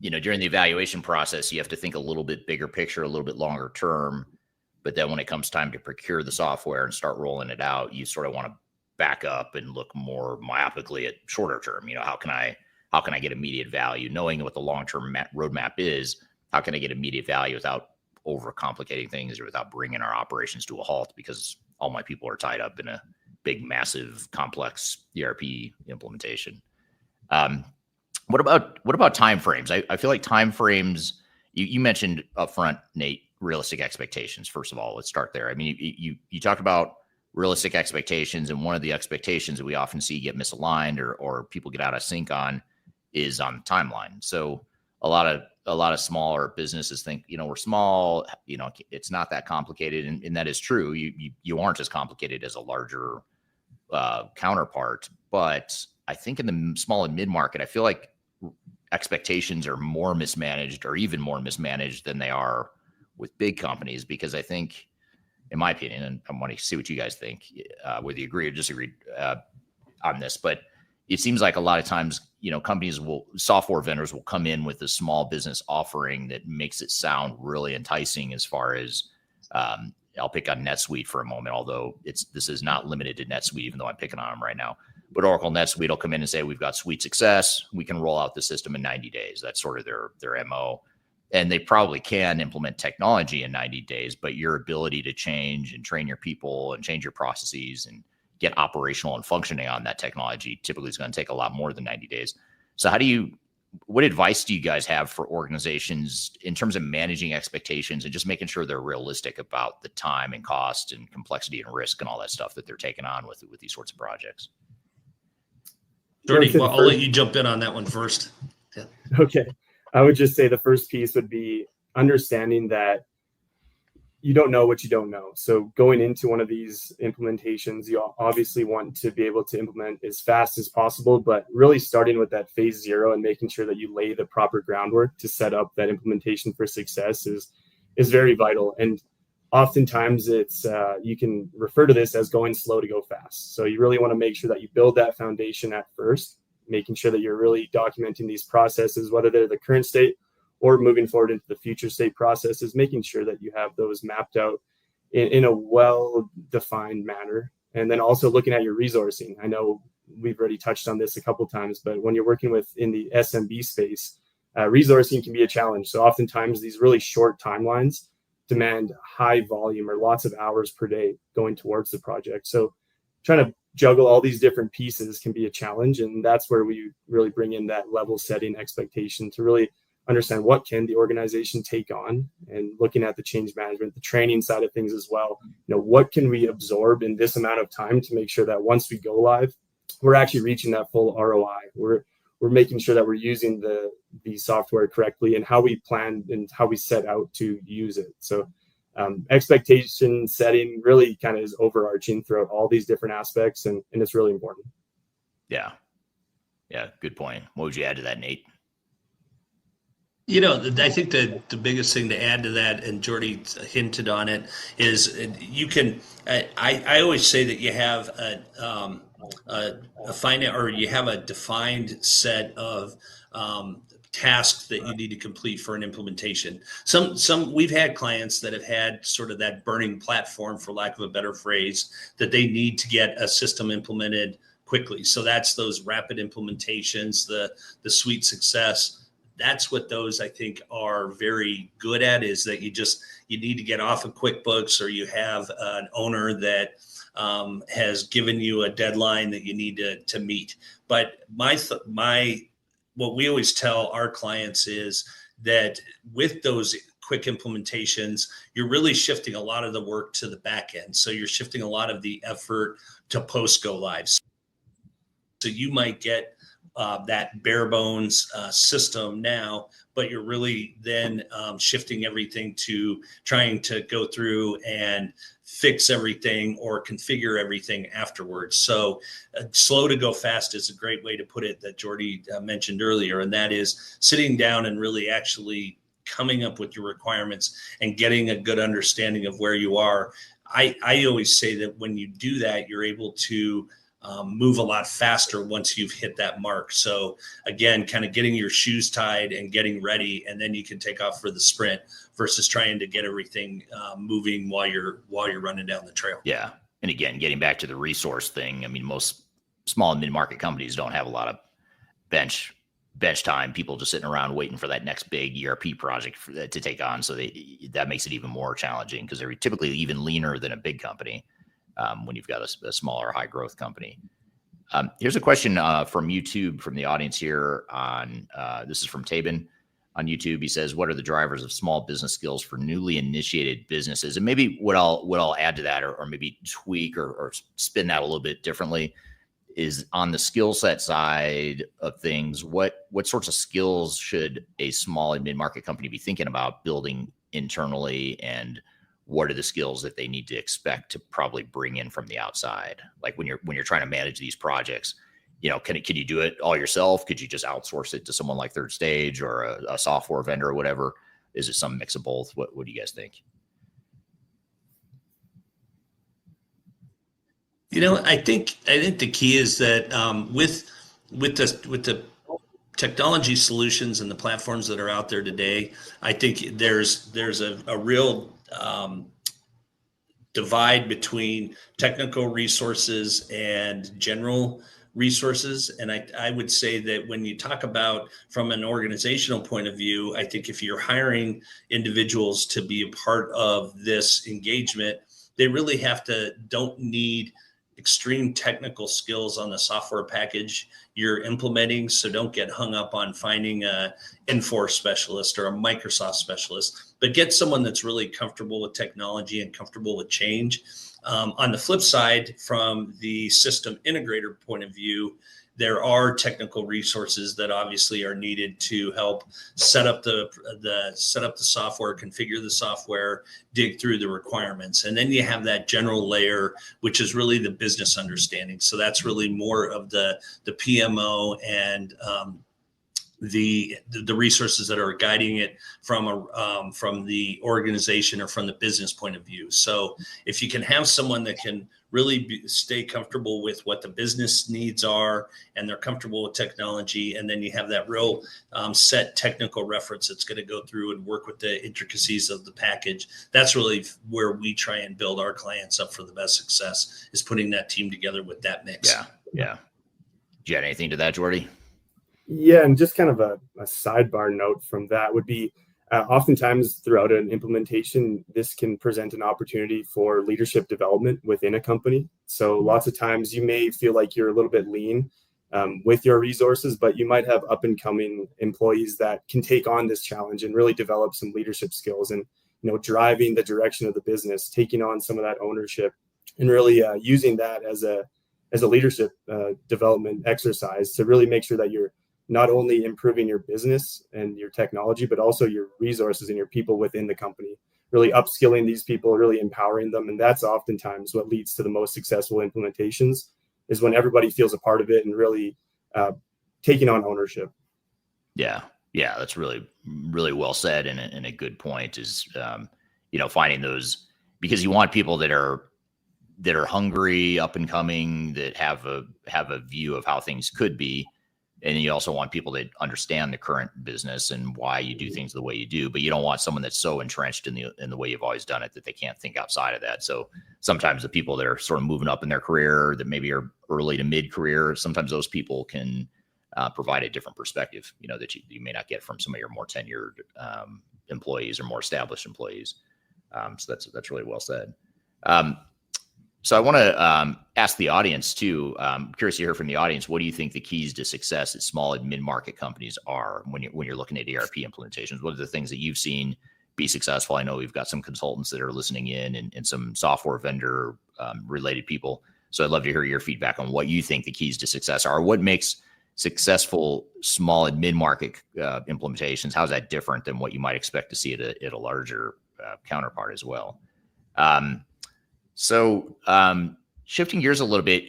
during the evaluation process, you have to think a little bit bigger picture, a little bit longer term. But then when it comes time to procure the software and start rolling it out, you sort of want to back up and look more myopically at shorter term. How can I get immediate value? Knowing what the long-term roadmap is, how can I get immediate value without overcomplicating things or without bringing our operations to a halt because all my people are tied up in a big, massive, complex ERP implementation. What about timeframes? I feel like timeframes, you mentioned upfront, Nate, realistic expectations. First of all, let's start there. I mean, you talked about realistic expectations, and one of the expectations that we often see get misaligned or people get out of sync on is on timeline. So a lot of smaller businesses think, we're small, it's not that complicated. And that is true. You aren't as complicated as a larger counterpart. But I think in the small and mid-market, I feel like expectations are more mismanaged or even more mismanaged than they are with big companies, because I think, in my opinion, and I want to see what you guys think, whether you agree or disagree on this, but it seems like a lot of times, software vendors will come in with a small business offering that makes it sound really enticing as far as, I'll pick on NetSuite for a moment, although this is not limited to NetSuite, even though I'm picking on them right now. But Oracle NetSuite will come in and say, we've got suite success. We can roll out the system in 90 days. That's sort of their MO. And they probably can implement technology in 90 days, but your ability to change and train your people and change your processes and get operational and functioning on that technology typically is going to take a lot more than 90 days. So what advice do you guys have for organizations in terms of managing expectations and just making sure they're realistic about the time and cost and complexity and risk and all that stuff that they're taking on with these sorts of projects? Geordie, I'll let you jump in on that one first. Yeah. Okay. I would just say the first piece would be understanding that you don't know what you don't know. So going into one of these implementations, you obviously want to be able to implement as fast as possible, but really starting with that phase 0 and making sure that you lay the proper groundwork to set up that implementation for success is very vital. And oftentimes it's you can refer to this as going slow to go fast. So you really want to make sure that you build that foundation at first, making sure that you're really documenting these processes, whether they're the current state or moving forward into the future state processes, making sure that you have those mapped out in a well-defined manner. And then also looking at your resourcing. I know we've already touched on this a couple of times, but when you're working in the SMB space, resourcing can be a challenge. So oftentimes these really short timelines demand high volume or lots of hours per day going towards the project. So trying to juggle all these different pieces can be a challenge. And that's where we really bring in that level setting expectation to really understand what can the organization take on, and looking at the change management, the training side of things as well. What can we absorb in this amount of time to make sure that once we go live, we're actually reaching that full ROI. We're making sure that we're using the software correctly and how we plan and how we set out to use it. So expectation setting really kind of is overarching throughout all these different aspects, and it's really important. Yeah. Good point. What would you add to that, Nate? I think that the biggest thing to add to that, and Geordie hinted on it, is you can. I always say that you have you have a defined set of tasks that you need to complete for an implementation. Some we've had clients that have had sort of that burning platform, for lack of a better phrase, that they need to get a system implemented quickly. So that's those rapid implementations, the suite success. That's what those, I think, are very good at, is that you need to get off of QuickBooks, or you have an owner that has given you a deadline that you need to meet. But what we always tell our clients is that with those quick implementations, you're really shifting a lot of the work to the back end. So you're shifting a lot of the effort to post go live. So you might get that bare bones system now, but you're really then shifting everything to trying to go through and fix everything or configure everything afterwards. So slow to go fast is a great way to put it that Geordie mentioned earlier. And that is sitting down and really actually coming up with your requirements and getting a good understanding of where you are. I always say that when you do that, you're able to move a lot faster once you've hit that mark. So again, kind of getting your shoes tied and getting ready, and then you can take off for the sprint versus trying to get everything moving while you're running down the trail. Yeah. And again, getting back to the resource thing, I mean, most small and mid-market companies don't have a lot of bench time, people just sitting around waiting for that next big ERP project to take on. So that makes it even more challenging because they're typically even leaner than a big company when you've got a smaller, high growth company. Here's a question from YouTube, from the audience here on, this is from Tabin on YouTube. He says, what are the drivers of small business skills for newly initiated businesses? And maybe what I'll add to that, or maybe tweak or spin that a little bit differently, is on the skill set side of things. What sorts of skills should a small and mid-market company be thinking about building internally, and what are the skills that they need to expect to probably bring in from the outside? Like when you're trying to manage these projects, can you do it all yourself? Could you just outsource it to someone like Third Stage or a software vendor or whatever? Is it some mix of both? What do you guys think? I think the key is that with the technology solutions and the platforms that are out there today, I think there's a real divide between technical resources and general resources. And I would say that when you talk about from an organizational point of view, I think if you're hiring individuals to be a part of this engagement, they really don't need extreme technical skills on the software package you're implementing. So don't get hung up on finding a Infor specialist or a Microsoft specialist, but get someone that's really comfortable with technology and comfortable with change. On the flip side, from the system integrator point of view, there are technical resources that obviously are needed to help set up the software, configure the software, dig through the requirements. And then you have that general layer, which is really the business understanding. So that's really more of the PMO and the resources that are guiding it from the organization or from the business point of view. So if you can have someone that can really stay comfortable with what the business needs are, and they're comfortable with technology, and then you have that real set technical reference that's going to go through and work with the intricacies of the package. That's really where we try and build our clients up for the best success, is putting that team together with that mix. Yeah. Do you have anything to that, Geordie? Yeah, and just kind of a sidebar note from that would be, oftentimes throughout an implementation, this can present an opportunity for leadership development within a company. So lots of times you may feel like you're a little bit lean with your resources, but you might have up and coming employees that can take on this challenge and really develop some leadership skills and, driving the direction of the business, taking on some of that ownership, and really using that as a leadership development exercise to really make sure that you're not only improving your business and your technology, but also your resources and your people within the company, really upskilling these people, really empowering them. And that's oftentimes what leads to the most successful implementations, is when everybody feels a part of it and really taking on ownership. Yeah. That's really, really well said. And a good point is, finding those, because you want people that are hungry, up and coming, that have a view of how things could be. And you also want people that understand the current business and why you do things the way you do, but you don't want someone that's so entrenched in the way you've always done it that they can't think outside of that. So sometimes the people that are sort of moving up in their career, that maybe are early to mid career, sometimes those people can provide a different perspective, that you may not get from some of your more tenured employees or more established employees. So that's really well said. So I want to ask the audience too. I'm curious to hear from the audience. What do you think the keys to success at small and mid-market companies are when you're looking at ERP implementations? What are the things that you've seen be successful? I know we've got some consultants that are listening in, and some software vendor related people. So I'd love to hear your feedback on what you think the keys to success are. What makes successful small and mid-market implementations, how's that different than what you might expect to see at a larger counterpart as well? Shifting gears a little bit,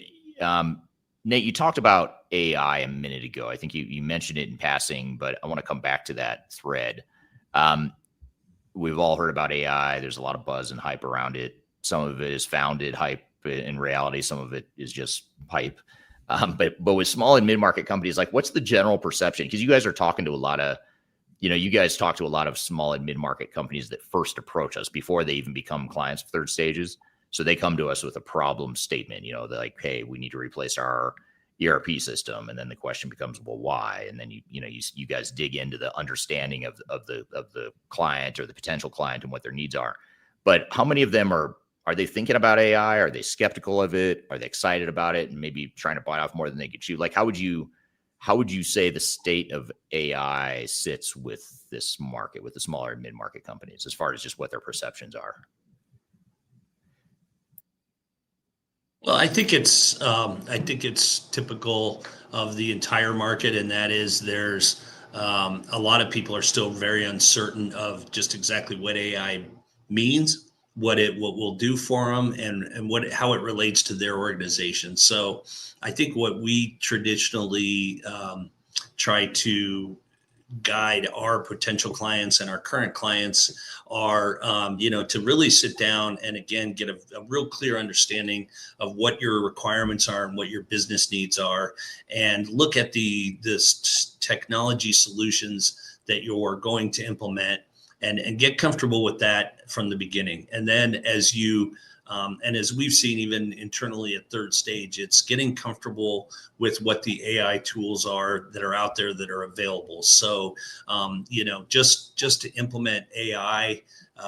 Nate, you talked about AI a minute ago. I think you mentioned it in passing, but I want to come back to that thread. We've all heard about AI. There's a lot of buzz and hype around it. Some of it is founded hype in reality. Some of it is just hype. But with small and mid-market companies, like, what's the general perception? Because you guys are talking to a lot of, you guys talk to a lot of small and mid-market companies that first approach us before they even become clients of Third Stages. So they come to us with a problem statement. They're like, hey, we need to replace our ERP system. And then the question becomes, well, why? And then you guys dig into the understanding of the client or the potential client and what their needs are. But how many of them are they thinking about AI? Are they skeptical of it? Are they excited about it and maybe trying to bite off more than they could chew? Like, how would you say the state of AI sits with this market, with the smaller and mid-market companies, as far as just what their perceptions are? Well, I think it's typical of the entire market, and that is there's a lot of people are still very uncertain of just exactly what AI means, what will do for them, and how it relates to their organization. So I think what we traditionally try to guide our potential clients and our current clients are, to really sit down and, again, get a real clear understanding of what your requirements are and what your business needs are, and look at the technology solutions that you're going to implement and get comfortable with that from the beginning. And then as we've seen even internally at Third Stage, it's getting comfortable with what the AI tools are that are out there that are available. So, just to implement AI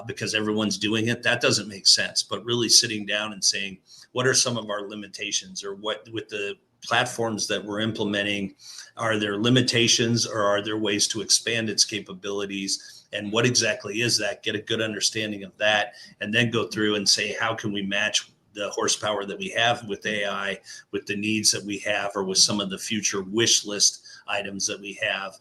because everyone's doing it, that doesn't make sense. But really sitting down and saying, what are some of our limitations, or what with the platforms that we're implementing, are there limitations or are there ways to expand its capabilities? And what exactly is that? Get a good understanding of that, and then go through and say, how can we match the horsepower that we have with AI, with the needs that we have, or with some of the future wish list items that we have,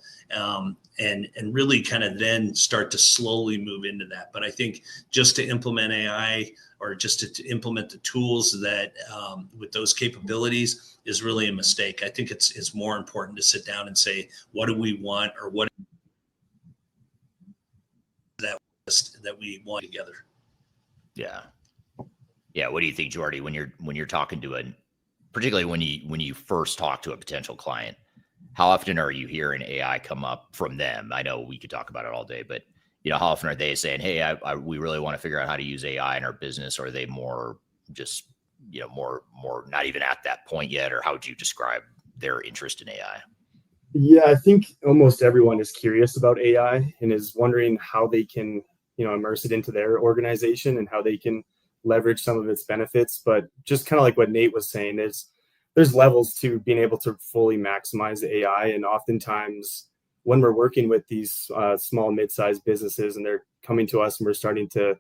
and really kind of then start to slowly move into that. But I think just to implement AI, or just to implement the tools that with those capabilities, is really a mistake. I think it's more important to sit down and say, what do we want, or what that we want together. Yeah. What do you think, Geordie, when you're talking to particularly when you first talk to a potential client, how often are you hearing AI come up from them? I know we could talk about it all day, but how often are they saying, hey, we really want to figure out how to use AI in our business? Or are they more just, more not even at that point yet? Or how would you describe their interest in AI? Yeah, I think almost everyone is curious about AI and is wondering how they can, immerse it into their organization and how they can leverage some of its benefits. But just kind of like what Nate was saying, there's levels to being able to fully maximize AI. And oftentimes when we're working with these small, mid-sized businesses and they're coming to us and we're starting to,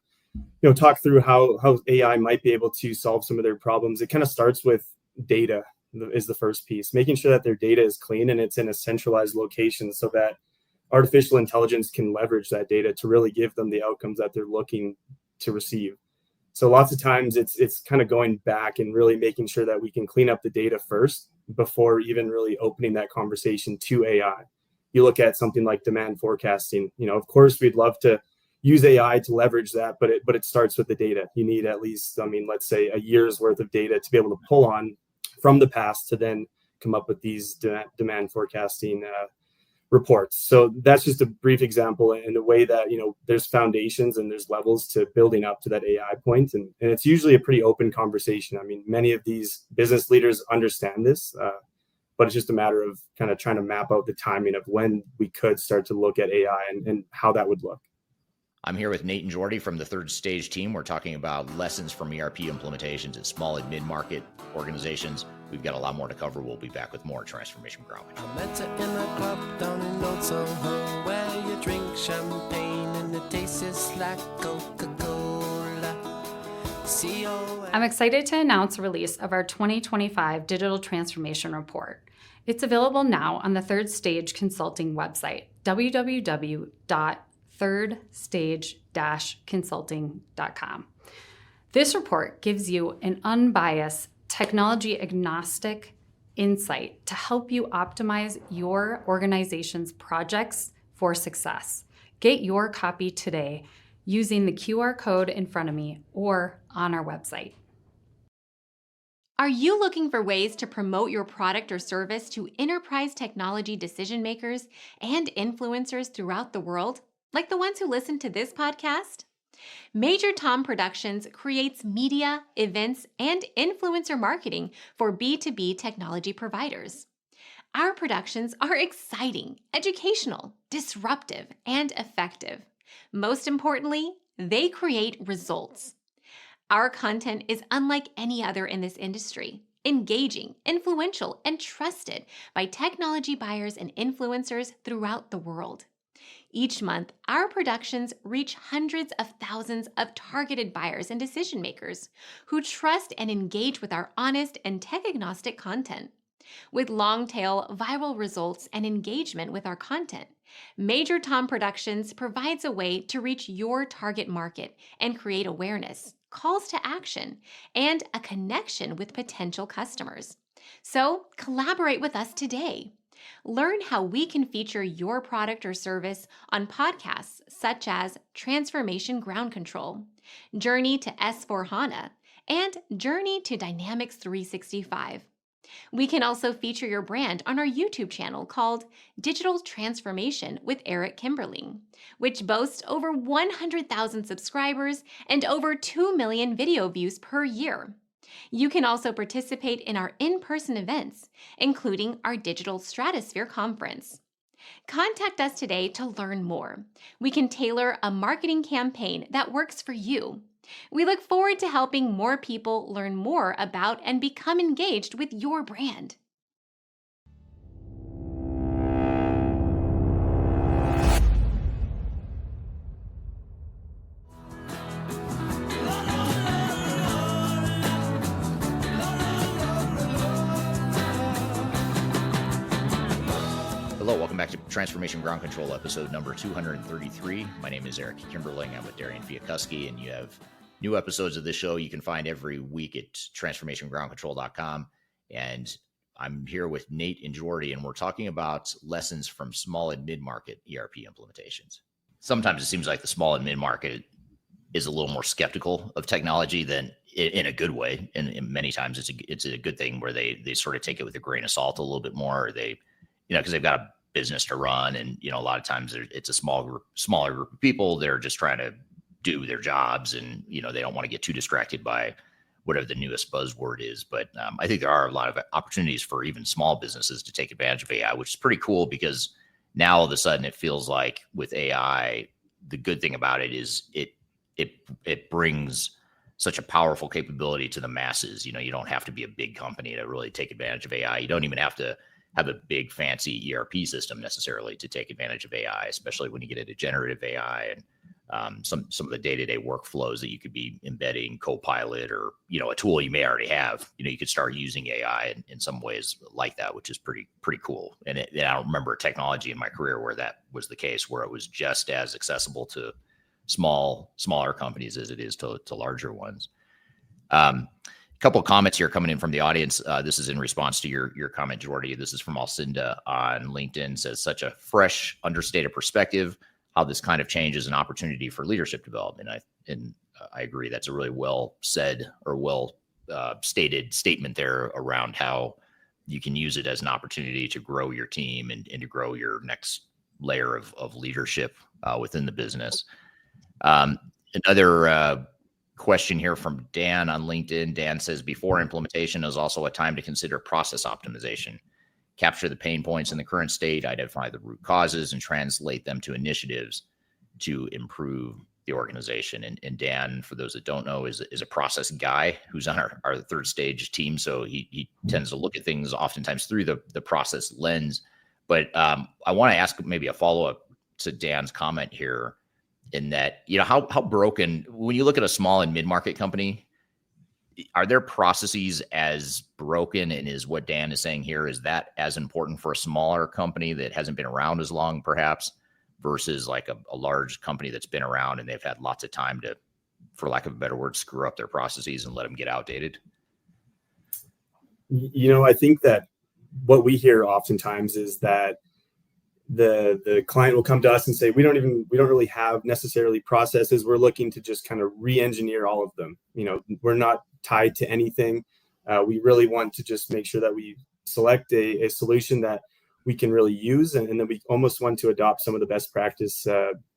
talk through how AI might be able to solve some of their problems, it kind of starts with data is the first piece, making sure that their data is clean and it's in a centralized location so that artificial intelligence can leverage that data to really give them the outcomes that they're looking to receive. So lots of times it's kind of going back and really making sure that we can clean up the data first before even really opening that conversation to AI. You look at something like demand forecasting, of course we'd love to use AI to leverage that, but it starts with the data. You need at least, let's say a year's worth of data to be able to pull on from the past to then come up with these demand forecasting reports. So that's just a brief example in the way that, there's foundations and there's levels to building up to that AI point. And it's usually a pretty open conversation. Many of these business leaders understand this, but it's just a matter of kind of trying to map out the timing of when we could start to look at AI and how that would look. I'm here with Nate and Geordie from the Third Stage team. We're talking about lessons from ERP implementations at small and mid-market organizations. We've got a lot more to cover. We'll be back with more Transformation Ground Control. I met her in a club down in Old Soho where you drink champagne and it tastes like Coca-Cola. I'm excited to announce the release of our 2025 Digital Transformation Report. It's available now on the Third Stage Consulting website, www.thirdstage-consulting.com. This report gives you an unbiased, technology-agnostic insight to help you optimize your organization's projects for success. Get your copy today using the QR code in front of me or on our website. Are you looking for ways to promote your product or service to enterprise technology decision makers and influencers throughout the world, like the ones who listen to this podcast? Major Tom Productions creates media, events, and influencer marketing for B2B technology providers. Our productions are exciting, educational, disruptive, and effective. Most importantly, they create results. Our content is unlike any other in this industry, engaging, influential, and trusted by technology buyers and influencers throughout the world. Each month, our productions reach hundreds of thousands of targeted buyers and decision makers who trust and engage with our honest and tech-agnostic content. With long-tail viral results and engagement with our content, Major Tom Productions provides a way to reach your target market and create awareness, calls to action, and a connection with potential customers. So collaborate with us today. Learn how we can feature your product or service on podcasts such as Transformation Ground Control, Journey to S/4HANA, and Journey to Dynamics 365. We can also feature your brand on our YouTube channel called Digital Transformation with Eric Kimberling, which boasts over 100,000 subscribers and over 2 million video views per year. You can also participate in our in-person events, including our Digital Stratosphere Conference. Contact us today to learn more. We can tailor a marketing campaign that works for you. We look forward to helping more people learn more about and become engaged with your brand. Hello, welcome back to Transformation Ground Control, episode number 233. My name is Eric Kimberling. I'm with Darian Chwialkowski, and you have new episodes of this show you can find every week at transformationgroundcontrol.com. And I'm here with Nate and Geordie, and we're talking about lessons from small and mid-market ERP implementations. Sometimes it seems like the small and mid-market is a little more skeptical of technology than in a good way. And many times it's a good thing where they sort of take it with a grain of salt a little bit more. Or they, because they've got a business to run, and a lot of times it's a smaller group of people. They're just trying to do their jobs, and they don't want to get too distracted by whatever the newest buzzword is. But I think there are a lot of opportunities for even small businesses to take advantage of AI, which is pretty cool, because now all of a sudden it feels like with AI, the good thing about it is it brings such a powerful capability to the masses. You don't have to be a big company to really take advantage of AI. You don't even have to have a big fancy ERP system necessarily to take advantage of AI, especially when you get into generative AI and some of the day-to-day workflows that you could be embedding Copilot, or a tool you may already have. You could start using AI in some ways like that, which is pretty cool. And I don't remember a technology in my career where that was the case, where it was just as accessible to smaller companies as it is to larger ones. Couple of comments here coming in from the audience. This is in response to your comment, Geordie. This is from Alcinda on LinkedIn. Says, such a fresh, understated perspective, how this kind of change is an opportunity for leadership development. I agree. That's a really well said or well stated statement there around how you can use it as an opportunity to grow your team and to grow your next layer of leadership within the business. Another question here from Dan on LinkedIn. Dan says, before implementation is also a time to consider process optimization, capture the pain points in the current state, identify the root causes, and translate them to initiatives to improve the organization. And Dan, for those that don't know, is a process guy who's on our third stage team. So he tends to look at things oftentimes through the process lens. But I want to ask maybe a follow-up to Dan's comment here, in that, how broken, when you look at a small and mid-market company, are their processes as broken, and is what Dan is saying here, is that as important for a smaller company that hasn't been around as long, perhaps, versus like a large company that's been around and they've had lots of time to, for lack of a better word, screw up their processes and let them get outdated? I think that what we hear oftentimes is that the client will come to us and say, we don't really have necessarily processes. We're looking to just kind of re-engineer all of them. We're not tied to anything. We really want to just make sure that we select a solution that we can really use, and then we almost want to adopt some of the best practice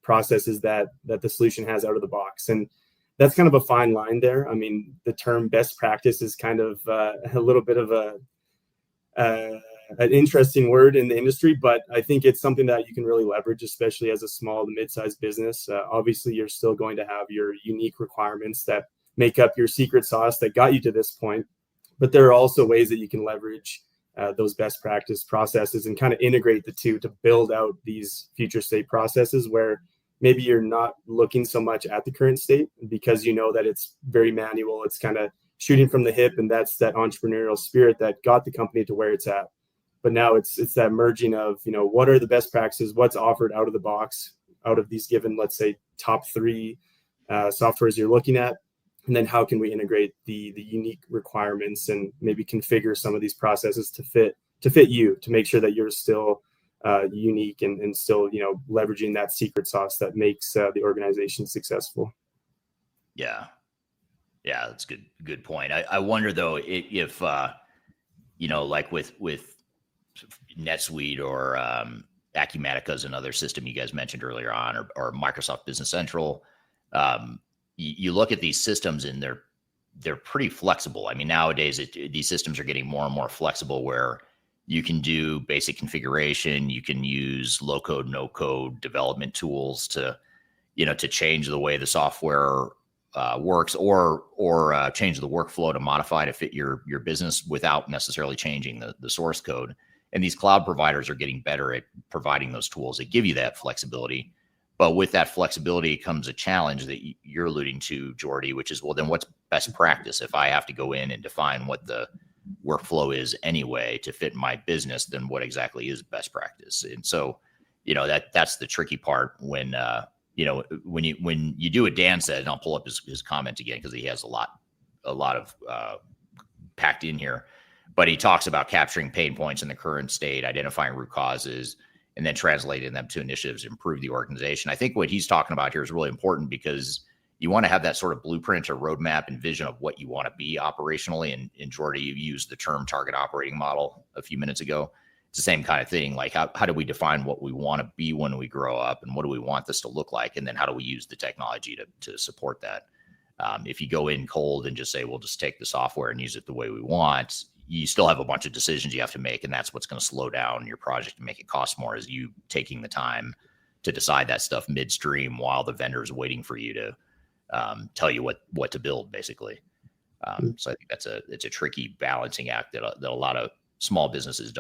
processes that the solution has out of the box. And that's kind of a fine line there. I mean, the term best practice is kind of a little bit of an interesting word in the industry, but I think it's something that you can really leverage, especially as a small to mid-sized business. Obviously, you're still going to have your unique requirements that make up your secret sauce that got you to this point, but there are also ways that you can leverage those best practice processes and kind of integrate the two to build out these future state processes where maybe you're not looking so much at the current state because you know that it's very manual. It's kind of shooting from the hip, and that's that entrepreneurial spirit that got the company to where it's at. But now it's that merging of, what are the best practices, what's offered out of the box, out of these given, let's say, top 3 softwares you're looking at, and then how can we integrate the unique requirements and maybe configure some of these processes to fit you, to make sure that you're still unique and still, leveraging that secret sauce that makes the organization successful. Yeah, that's good point. I wonder though if like with NetSuite or Acumatica is another system you guys mentioned earlier on, or Microsoft Business Central. You look at these systems and they're pretty flexible. I mean, nowadays these systems are getting more and more flexible, where you can do basic configuration, you can use low code, no code development tools to change the way the software works, or change the workflow to modify to fit your business without necessarily changing the source code. And these cloud providers are getting better at providing those tools that give you that flexibility. But with that flexibility comes a challenge that you're alluding to, Geordie, which is, well, then what's best practice? If I have to go in and define what the workflow is anyway to fit my business, then what exactly is best practice? And so, that's the tricky part when you do what Dan said, and I'll pull up his comment again because he has a lot of packed in here. But he talks about capturing pain points in the current state, identifying root causes, and then translating them to initiatives to improve the organization. I think what he's talking about here is really important because you want to have that sort of blueprint or roadmap and vision of what you want to be operationally. And Geordie, you used the term target operating model a few minutes ago. It's the same kind of thing. Like how do we define what we want to be when we grow up, and what do we want this to look like? And then how do we use the technology to support that? If you go in cold and just say, we'll just take the software and use it the way we want, you still have a bunch of decisions you have to make. And that's what's going to slow down your project and make it cost more, is you taking the time to decide that stuff midstream while the vendor's waiting for you to tell you what to build, basically. So I think it's a tricky balancing act that a lot of small businesses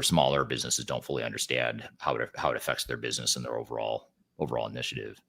smaller businesses don't fully understand how it affects their business and their overall initiative.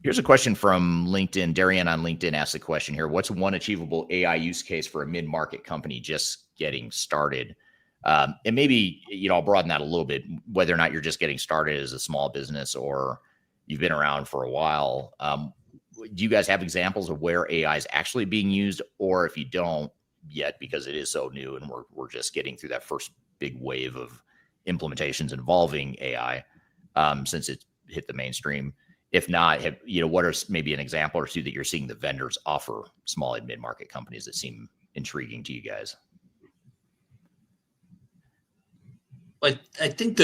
Here's a question from LinkedIn. Darian on LinkedIn asked a question here. What's one achievable AI use case for a mid-market company just getting started? And maybe, I'll broaden that a little bit, whether or not you're just getting started as a small business or you've been around for a while. Do you guys have examples of where AI is actually being used? Or if you don't yet, because it is so new and we're just getting through that first big wave of implementations involving AI since it hit the mainstream. If not, what are maybe an example or two that you're seeing the vendors offer small and mid-market companies that seem intriguing to you guys? I think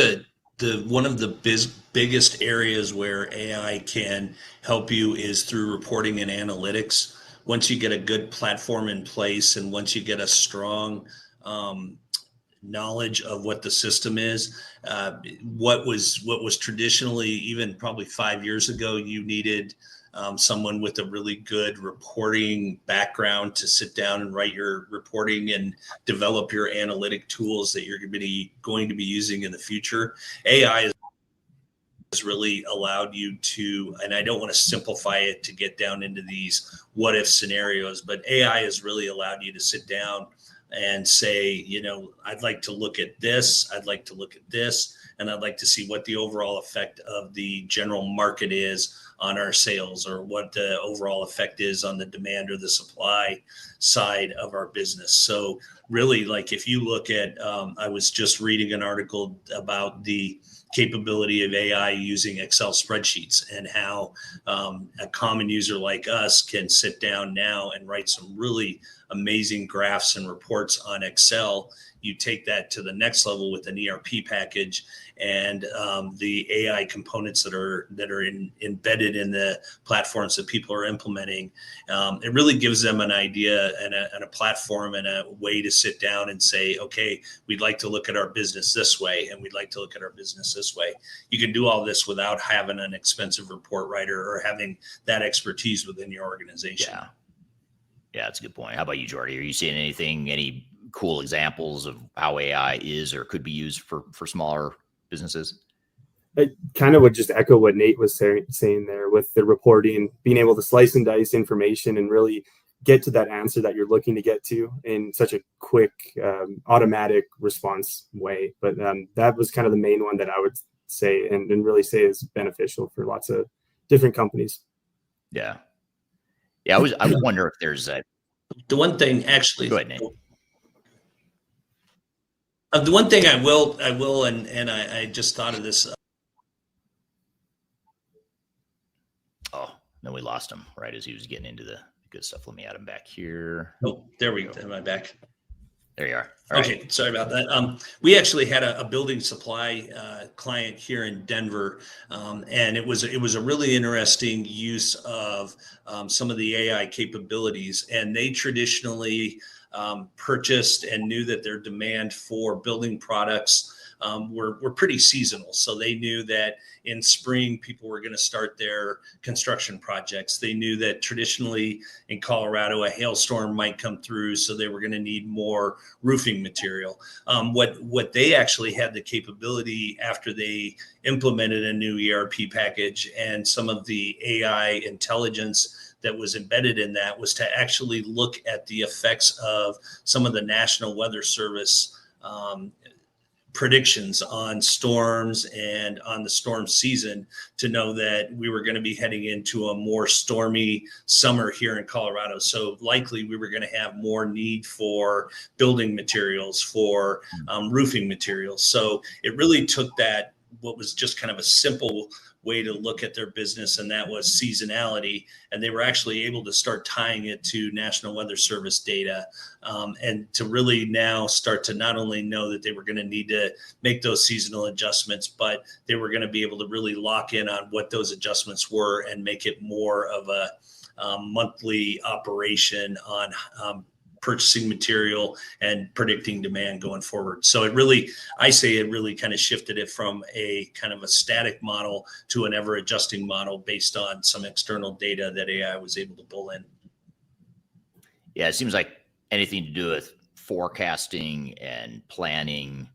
one of the biggest areas where AI can help you is through reporting and analytics. Once you get a good platform in place, and once you get a strong knowledge of what the system is, what was traditionally, even probably 5 years ago, you needed someone with a really good reporting background to sit down and write your reporting and develop your analytic tools that you're going to be using in the future. AI is has really allowed you to, and I don't want to simplify it to get down into these what if scenarios, but AI has really allowed you to sit down and say, I'd like to look at this, I'd like to look at this, and I'd like to see what the overall effect of the general market is on our sales, or what the overall effect is on the demand or the supply side of our business. So really, like if you look at, I was just reading an article about the capability of AI using Excel spreadsheets, and how a common user like us can sit down now and write some really amazing graphs and reports on Excel. You take that to the next level with an ERP package, and the AI components that are embedded in the platforms that people are implementing. It really gives them an idea and a platform and a way to sit down and say, okay, we'd like to look at our business this way, and we'd like to look at our business this way. You can do all this without having an expensive report writer or having that expertise within your organization. Yeah, that's a good point. How about you, Geordie? Are you seeing any cool examples of how AI is or could be used for smaller businesses? I kind of would just echo what Nate was saying there with the reporting, being able to slice and dice information and really get to that answer that you're looking to get to in such a quick, automatic response way. But that was kind of the main one that I would say and really say is beneficial for lots of different companies. Yeah. I would wonder if there's the one thing actually. Go ahead, Nate. The one thing I will, and I just thought of this. Oh, no, we lost him right as he was getting into the good stuff. Let me add him back here. Oh, there we go. Am I back? There you are. All okay, right. Sorry about that. We actually had a building supply client here in Denver, and it was a really interesting use of some of the AI capabilities. And they traditionally purchased and knew that their demand for building products were pretty seasonal. So they knew that in spring, people were going to start their construction projects. They knew that traditionally in Colorado, a hailstorm might come through, so they were going to need more roofing material. What they actually had the capability after they implemented a new ERP package and some of the AI intelligence that was embedded in that was to actually look at the effects of some of the National Weather Service predictions on storms and on the storm season, to know that we were going to be heading into a more stormy summer here in Colorado. So likely we were going to have more need for building materials, for roofing materials. So it really took that, what was just kind of a simple way to look at their business, and that was seasonality. And they were actually able to start tying it to National Weather Service data, and to really now start to not only know that they were going to need to make those seasonal adjustments, but they were going to be able to really lock in on what those adjustments were and make it more of a monthly operation on purchasing material and predicting demand going forward. So it really kind of shifted it from a kind of a static model to an ever adjusting model based on some external data that AI was able to pull in. Yeah, it seems like anything to do with forecasting and planning,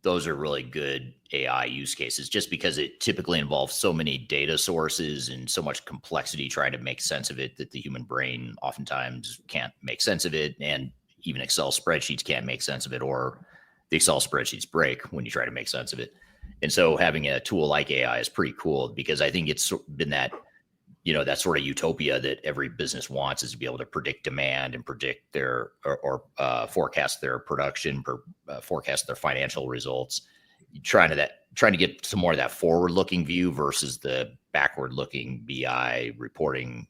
those are really good AI use cases, just because it typically involves so many data sources and so much complexity trying to make sense of it that the human brain oftentimes can't make sense of it. And even Excel spreadsheets can't make sense of it, or the Excel spreadsheets break when you try to make sense of it. And so having a tool like AI is pretty cool, because I think it's been that, that sort of utopia that every business wants, is to be able to predict demand and predict their or forecast their production, forecast their financial results. Trying to get some more of that forward-looking view versus the backward-looking BI reporting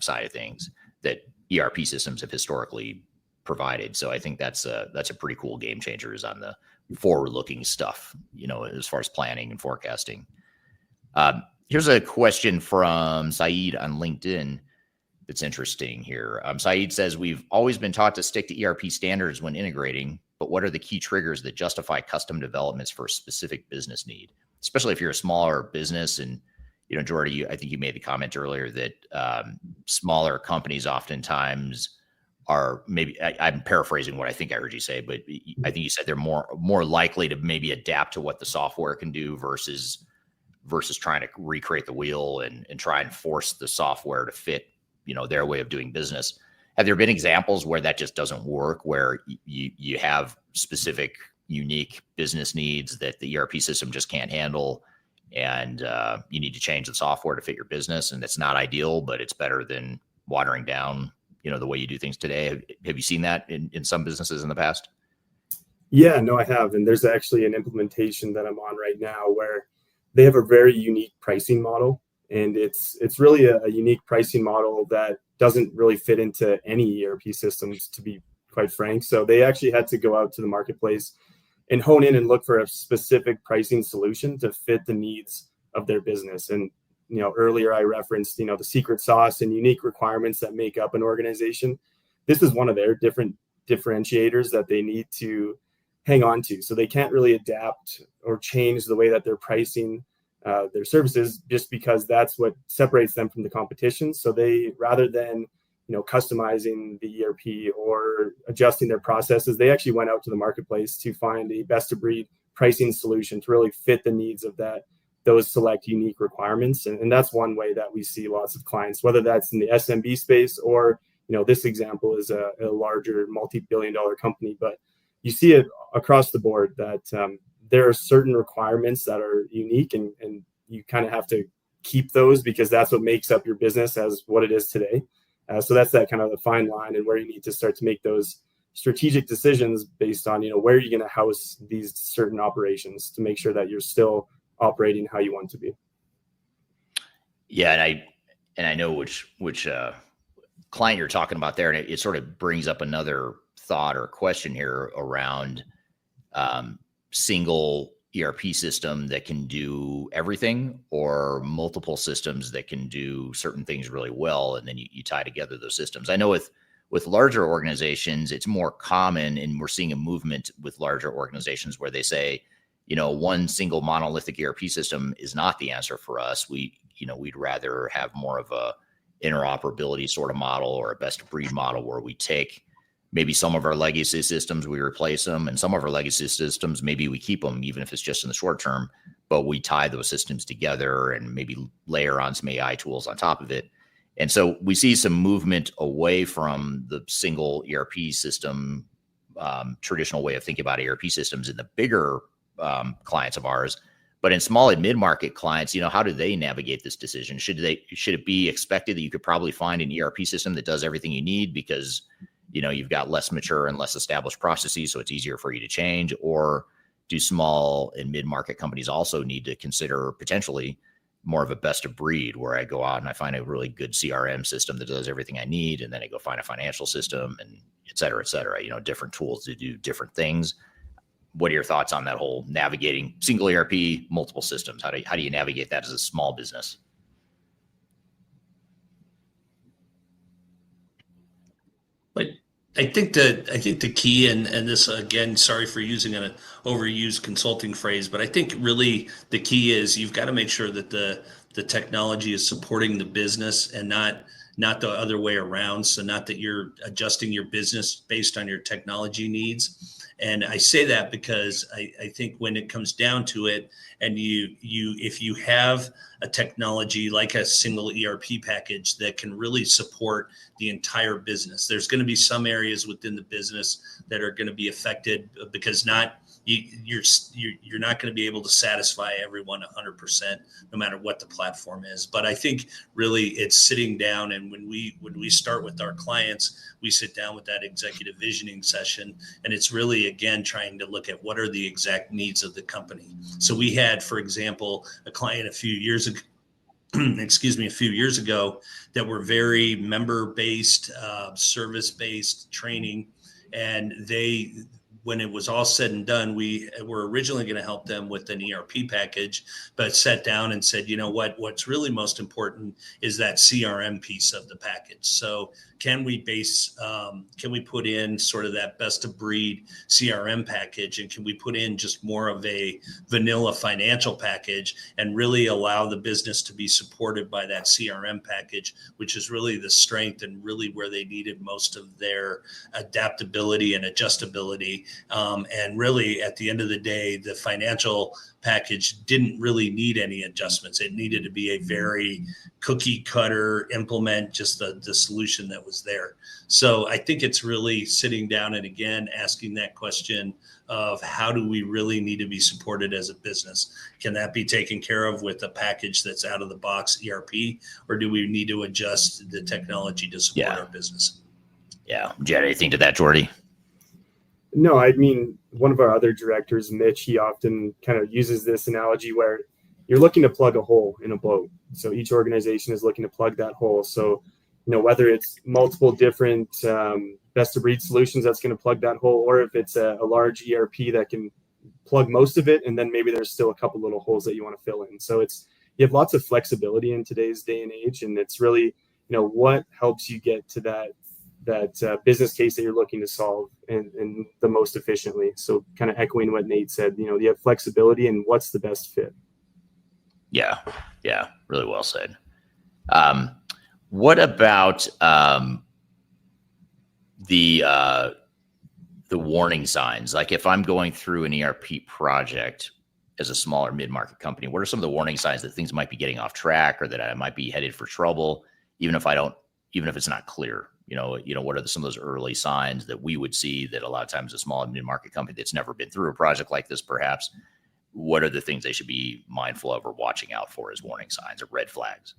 side of things that ERP systems have historically provided. So I think that's a pretty cool game changer, is on the forward-looking stuff, as far as planning and forecasting. Here's a question from Saeed on LinkedIn that's interesting here. Saeed says, we've always been taught to stick to ERP standards when integrating, but what are the key triggers that justify custom developments for a specific business need, especially if you're a smaller business? And, Geordie, I think you made the comment earlier that smaller companies oftentimes are, maybe I'm paraphrasing what I think I heard you say, but I think you said they're more likely to maybe adapt to what the software can do versus versus trying to recreate the wheel and try and force the software to fit, their way of doing business. Have there been examples where that just doesn't work, where you have specific, unique business needs that the ERP system just can't handle, and you need to change the software to fit your business, and it's not ideal, but it's better than watering down, the way you do things today? Have you seen that in some businesses in the past? Yeah, no, I have. And there's actually an implementation that I'm on right now where they have a very unique pricing model. And it's really a unique pricing model that doesn't really fit into any ERP systems, to be quite frank. So they actually had to go out to the marketplace and hone in and look for a specific pricing solution to fit the needs of their business. And, earlier I referenced, the secret sauce and unique requirements that make up an organization. This is one of their different differentiators that they need to hang on to. So they can't really adapt or change the way that they're pricing their services, just because that's what separates them from the competition. So they, rather than customizing the ERP or adjusting their processes, they actually went out to the marketplace to find a best of breed pricing solution to really fit the needs of those select unique requirements. And that's one way that we see lots of clients, whether that's in the SMB space or this example is a larger multi-billion-dollar company, but you see it across the board that there are certain requirements that are unique, and you kind of have to keep those because that's what makes up your business as what it is today. So that's that kind of the fine line, and where you need to start to make those strategic decisions based on, where you're going to house these certain operations to make sure that you're still operating how you want to be. Yeah. And I know which client you're talking about there. And it sort of brings up another thought or question here around single ERP system that can do everything, or multiple systems that can do certain things really well. And then you tie together those systems. I know with larger organizations, it's more common, and we're seeing a movement with larger organizations where they say, one single monolithic ERP system is not the answer for us. We'd rather have more of a interoperability sort of model, or a best of breed model, where we take maybe some of our legacy systems, we replace them, and some of our legacy systems, maybe we keep them, even if it's just in the short term, but we tie those systems together and maybe layer on some AI tools on top of it. And so we see some movement away from the single ERP system, traditional way of thinking about ERP systems in the bigger clients of ours. But in small and mid-market clients, how do they navigate this decision? Should it be expected that you could probably find an ERP system that does everything you need because you've got less mature and less established processes, so it's easier for you to change? Or do small and mid-market companies also need to consider potentially more of a best of breed, where I go out and I find a really good CRM system that does everything I need, and then I go find a financial system, and et cetera, different tools to do different things? What are your thoughts on that whole navigating single ERP, multiple systems? How do you navigate that as a small business? But I think the key, and this, again, sorry for using an overused consulting phrase, but I think really the key is you've got to make sure that the technology is supporting the business and not the other way around. So not that you're adjusting your business based on your technology needs. And I say that because I think when it comes down to it, and if you have a technology like a single ERP package that can really support the entire business, there's going to be some areas within the business that are going to be affected because you're not going to be able to satisfy everyone 100%, no matter what the platform is. But I think really it's sitting down, and when we start with our clients, we sit down with that executive visioning session, and it's really, again, trying to look at what are the exact needs of the company. So we had, for example, a client a few years ago that were very member-based, service-based training, and when it was all said and done, we were originally going to help them with an ERP package, but sat down and said, what's really most important is that CRM piece of the package. So can we put in sort of that best of breed CRM package, and can we put in just more of a vanilla financial package and really allow the business to be supported by that CRM package, which is really the strength and really where they needed most of their adaptability and adjustability. And really, at the end of the day, the financial package didn't really need any adjustments. It needed to be a very cookie cutter implement, just the solution that was there. So I think it's really sitting down and again asking that question of how do we really need to be supported as a business? Can that be taken care of with a package that's out of the box ERP, or do we need to adjust the technology to support our business? Yeah. Do you have anything to that, Geordie? No, I mean, one of our other directors, Mitch, he often kind of uses this analogy where you're looking to plug a hole in a boat. So each organization is looking to plug that hole. So, whether it's multiple different best of breed solutions that's going to plug that hole, or if it's a large ERP that can plug most of it, and then maybe there's still a couple little holes that you want to fill in. So you have lots of flexibility in today's day and age, and it's really, what helps you get to that business case that you're looking to solve and the most efficiently. So kind of echoing what Nate said, you have flexibility and what's the best fit. Yeah. Really well said. What about the warning signs? Like if I'm going through an ERP project as a smaller mid-market company, what are some of the warning signs that things might be getting off track or that I might be headed for trouble, even if it's not clear? What are some of those early signs that we would see that a lot of times a small and mid-market company that's never been through a project like this, perhaps, what are the things they should be mindful of or watching out for as warning signs or red flags?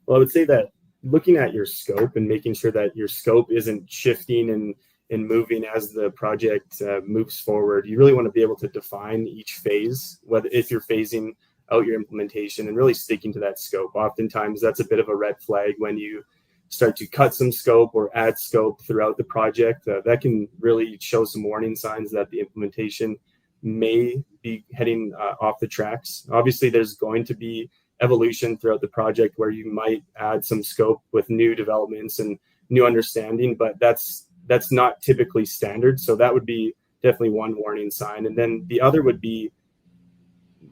Well, I would say that looking at your scope and making sure that your scope isn't shifting and moving as the project moves forward, you really want to be able to define each phase, whether if you're phasing out your implementation and really sticking to that scope. Oftentimes, that's a bit of a red flag when you start to cut some scope or add scope throughout the project. That can really show some warning signs that the implementation may be heading off the tracks. Obviously, there's going to be evolution throughout the project where you might add some scope with new developments and new understanding, but that's not typically standard. So that would be definitely one warning sign. And then the other would be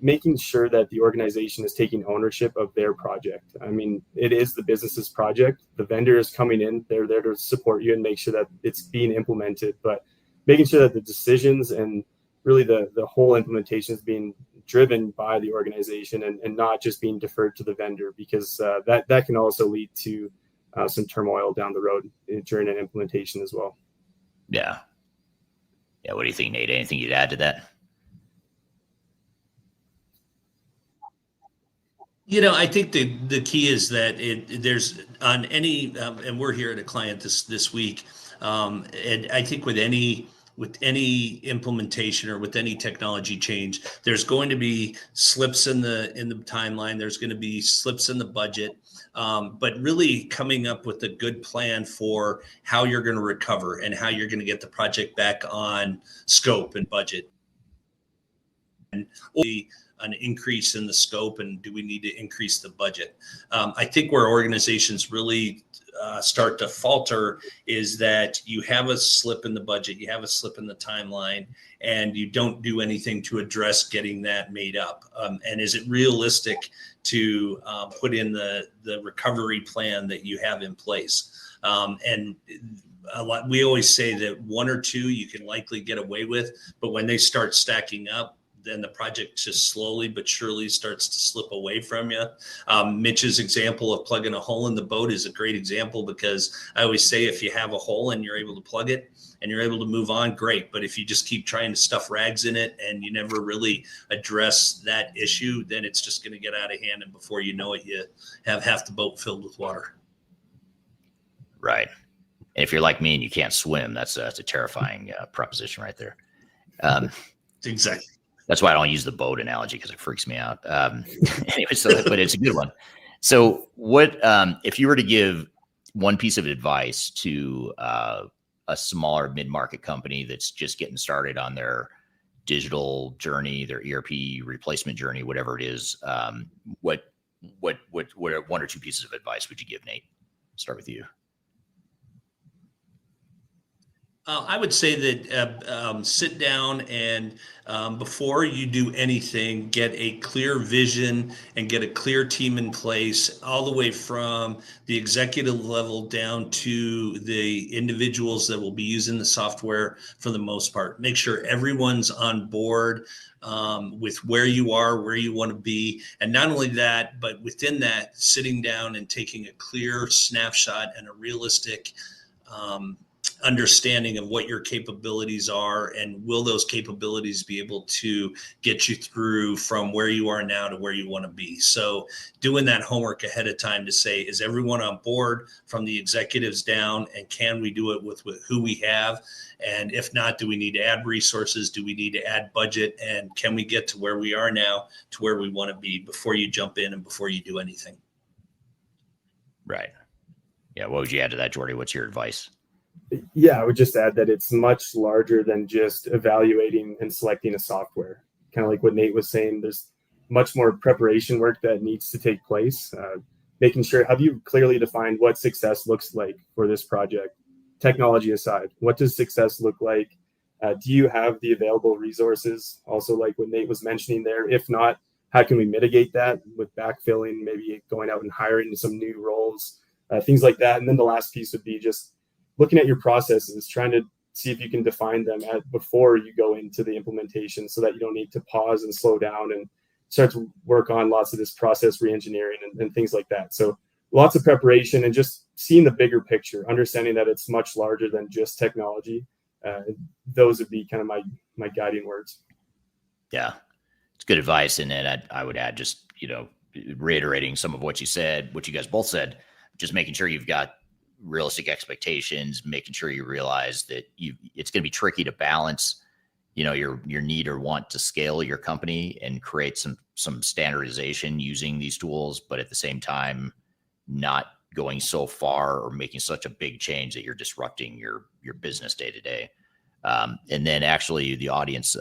making sure that the organization is taking ownership of their project. I mean, it is the business's project. The vendor is coming in, they're there to support you and make sure that it's being implemented, but making sure that the decisions and really the whole implementation is being driven by the organization and not just being deferred to the vendor, because that can also lead to some turmoil down the road during an implementation as well. Yeah. What do you think, Nate? Anything you'd add to that? I think the key is that there's on any, and we're here at a client this week, and I think with any implementation or with any technology change, there's going to be slips in the timeline. There's going to be slips in the budget, but really coming up with a good plan for how you're going to recover and how you're going to get the project back on scope and budget. And an increase in the scope, and do we need to increase the budget? I think where organizations really start to falter is that you have a slip in the budget, you have a slip in the timeline, and you don't do anything to address getting that made up. And is it realistic to put in the recovery plan that you have in place? And we always say that one or two you can likely get away with, but when they start stacking up, then the project just slowly but surely starts to slip away from you. Mitch's example of plugging a hole in the boat is a great example, because I always say if you have a hole and you're able to plug it and you're able to move on, great. But if you just keep trying to stuff rags in it and you never really address that issue, then it's just going to get out of hand. And before you know it, you have half the boat filled with water. Right. And if you're like me and you can't swim, that's a terrifying proposition right there. Exactly. That's why I don't use the boat analogy, because it freaks me out. Anyway, but it's a good one. So what, if you were to give one piece of advice to a smaller mid-market company that's just getting started on their digital journey, their ERP replacement journey, whatever it is, what one or two pieces of advice would you give, Nate? Start with you. I would say that sit down and before you do anything, get a clear vision and get a clear team in place, all the way from the executive level down to the individuals that will be using the software for the most part. Make sure everyone's on board with where you are, where you want to be. And not only that, but within that, sitting down and taking a clear snapshot and a realistic understanding of what your capabilities are, and will those capabilities be able to get you through from where you are now to where you want to be. So doing that homework ahead of time to say, is everyone on board from the executives down, and can we do it with who we have? And if not, do we need to add resources? Do we need to add budget? And can we get to where we are now to where we want to be before you jump in and before you do anything? Right. Yeah. What would you add to that, Geordie? What's your advice? Yeah, I would just add that it's much larger than just evaluating and selecting a software. Kind of like what Nate was saying, there's much more preparation work that needs to take place. Making sure, have you clearly defined what success looks like for this project? Technology aside, what does success look like? Do you have the available resources? Also, like what Nate was mentioning there, if not, how can we mitigate that with backfilling, maybe going out and hiring some new roles, things like that. And then the last piece would be just looking at your processes, trying to see if you can define them before you go into the implementation, so that you don't need to pause and slow down and start to work on lots of this process reengineering and things like that. So lots of preparation and just seeing the bigger picture, understanding that it's much larger than just technology. Those would be kind of my guiding words. Yeah, it's good advice. And then I would add, just, reiterating some of what you said, what you guys both said, just making sure you've got realistic expectations, making sure you realize that it's going to be tricky to balance, your need or want to scale your company and create some standardization using these tools, but at the same time, not going so far or making such a big change that you're disrupting your business day to day. And then actually the audience,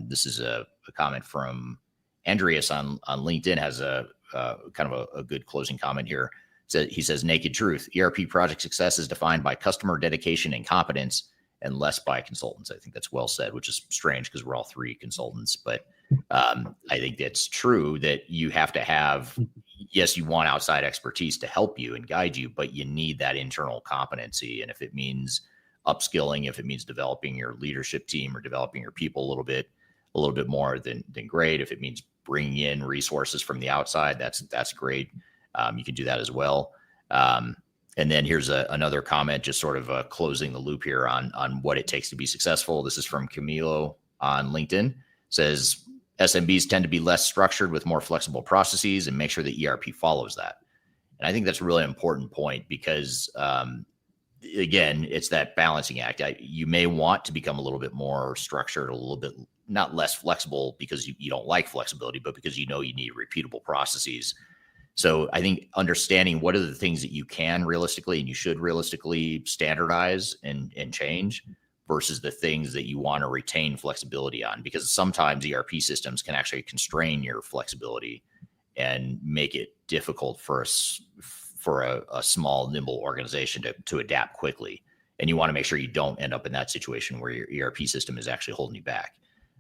this is a comment from Andreas on LinkedIn, has a kind of a good closing comment here. So he says, naked truth, ERP project success is defined by customer dedication and competence and less by consultants. I think that's well said, which is strange because we're all three consultants. But I think that's true, that you have to have, yes, you want outside expertise to help you and guide you, but you need that internal competency. And if it means upskilling, if it means developing your leadership team or developing your people a little bit more, than great. If it means bringing in resources from the outside, that's great. You can do that as well. And then here's another comment, just sort of closing the loop here on what it takes to be successful. This is from Camilo on LinkedIn. Says, SMBs tend to be less structured with more flexible processes, and make sure the ERP follows that. And I think that's a really important point because, again, it's that balancing act. You may want to become a little bit more structured, a little bit, not less flexible because you don't like flexibility, but because you need repeatable processes. So I think understanding what are the things that you can realistically and you should realistically standardize and change versus the things that you want to retain flexibility on, because sometimes ERP systems can actually constrain your flexibility and make it difficult for a small, nimble organization to adapt quickly. And you want to make sure you don't end up in that situation where your ERP system is actually holding you back.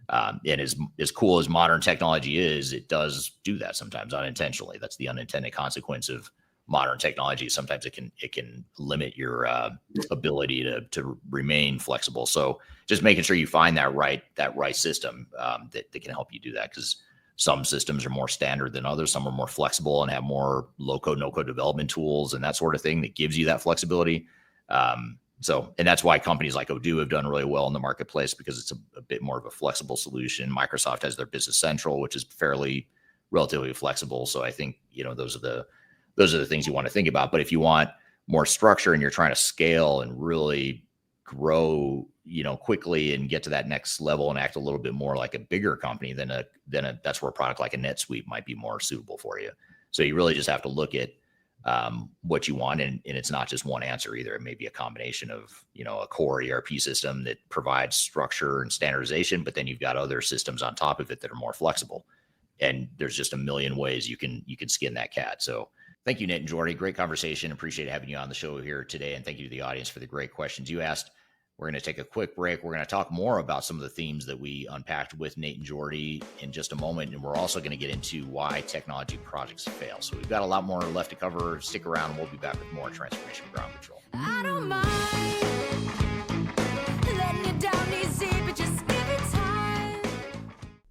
And as cool as modern technology is, it does do that sometimes unintentionally. That's the unintended consequence of modern technology. Sometimes it can limit your ability to remain flexible. So just making sure you find that right system that can help you do that, because some systems are more standard than others. Some are more flexible and have more low-code, no-code development tools and that sort of thing that gives you that flexibility. And that's why companies like Odoo have done really well in the marketplace, because it's a bit more of a flexible solution. Microsoft has their Business Central, which is relatively flexible. So I think, those are the things you want to think about. But if you want more structure and you're trying to scale and really grow, quickly and get to that next level and act a little bit more like a bigger company, then that's where a product like a NetSuite might be more suitable for you. So you really just have to look at what you want. And it's not just one answer either. It may be a combination of, a core ERP system that provides structure and standardization, but then you've got other systems on top of it that are more flexible. And there's just a million ways you can skin that cat. So thank you, Nate and Geordie. Great conversation. Appreciate having you on the show here today. And thank you to the audience for the great questions you asked. We're going to take a quick break. We're going to talk more about some of the themes that we unpacked with Nate and Geordie in just a moment. And we're also going to get into why technology projects fail. So we've got a lot more left to cover. Stick around and we'll be back with more Transformation Ground Control. I don't mind letting you down easy, but just give it time.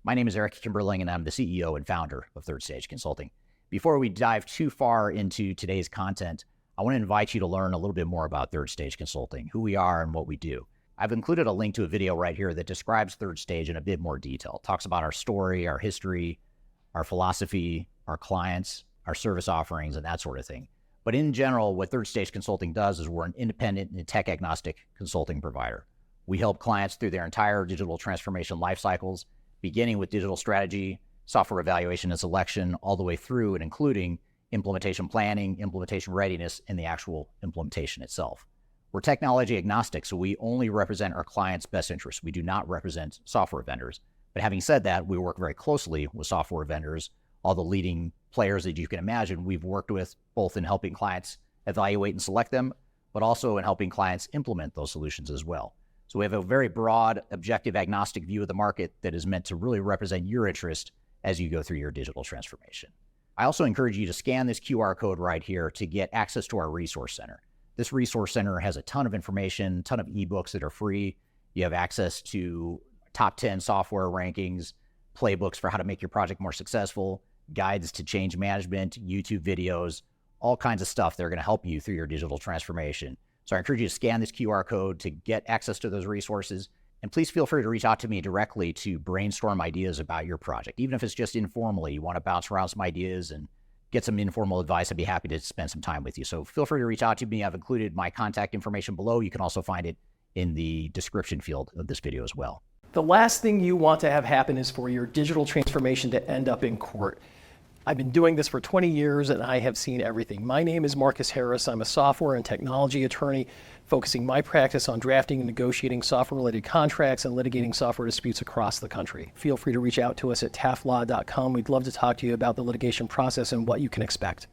My name is Eric Kimberling, and I'm the CEO and founder of Third Stage Consulting. Before we dive too far into today's content, I want to invite you to learn a little bit more about Third Stage Consulting, who we are and what we do. I've included a link to a video right here that describes Third Stage in a bit more detail. It talks about our story, our history, our philosophy, our clients, our service offerings, and that sort of thing. But in general, what Third Stage Consulting does is we're an independent and tech-agnostic consulting provider. We help clients through their entire digital transformation life cycles, beginning with digital strategy, software evaluation and selection, all the way through and including implementation planning, implementation readiness, and the actual implementation itself. We're technology agnostic, so we only represent our clients' best interests. We do not represent software vendors. But having said that, we work very closely with software vendors, all the leading players that you can imagine we've worked with, both in helping clients evaluate and select them, but also in helping clients implement those solutions as well. So we have a very broad, objective, agnostic view of the market that is meant to really represent your interest as you go through your digital transformation. I also encourage you to scan this QR code right here to get access to our resource center. This resource center has a ton of information, a ton of ebooks that are free. You have access to top 10 software rankings, playbooks for how to make your project more successful, guides to change management, YouTube videos, all kinds of stuff that are going to help you through your digital transformation. So I encourage you to scan this QR code to get access to those resources. And please feel free to reach out to me directly to brainstorm ideas about your project. Even if it's just informally, you want to bounce around some ideas and get some informal advice, I'd be happy to spend some time with you. So feel free to reach out to me. I've included my contact information below. You can also find it in the description field of this video as well. The last thing you want to have happen is for your digital transformation to end up in court. I've been doing this for 20 years and I have seen everything. My name is Marcus Harris. I'm a software and technology attorney focusing my practice on drafting and negotiating software-related contracts and litigating software disputes across the country. Feel free to reach out to us at taftlaw.com. We'd love to talk to you about the litigation process and what you can expect.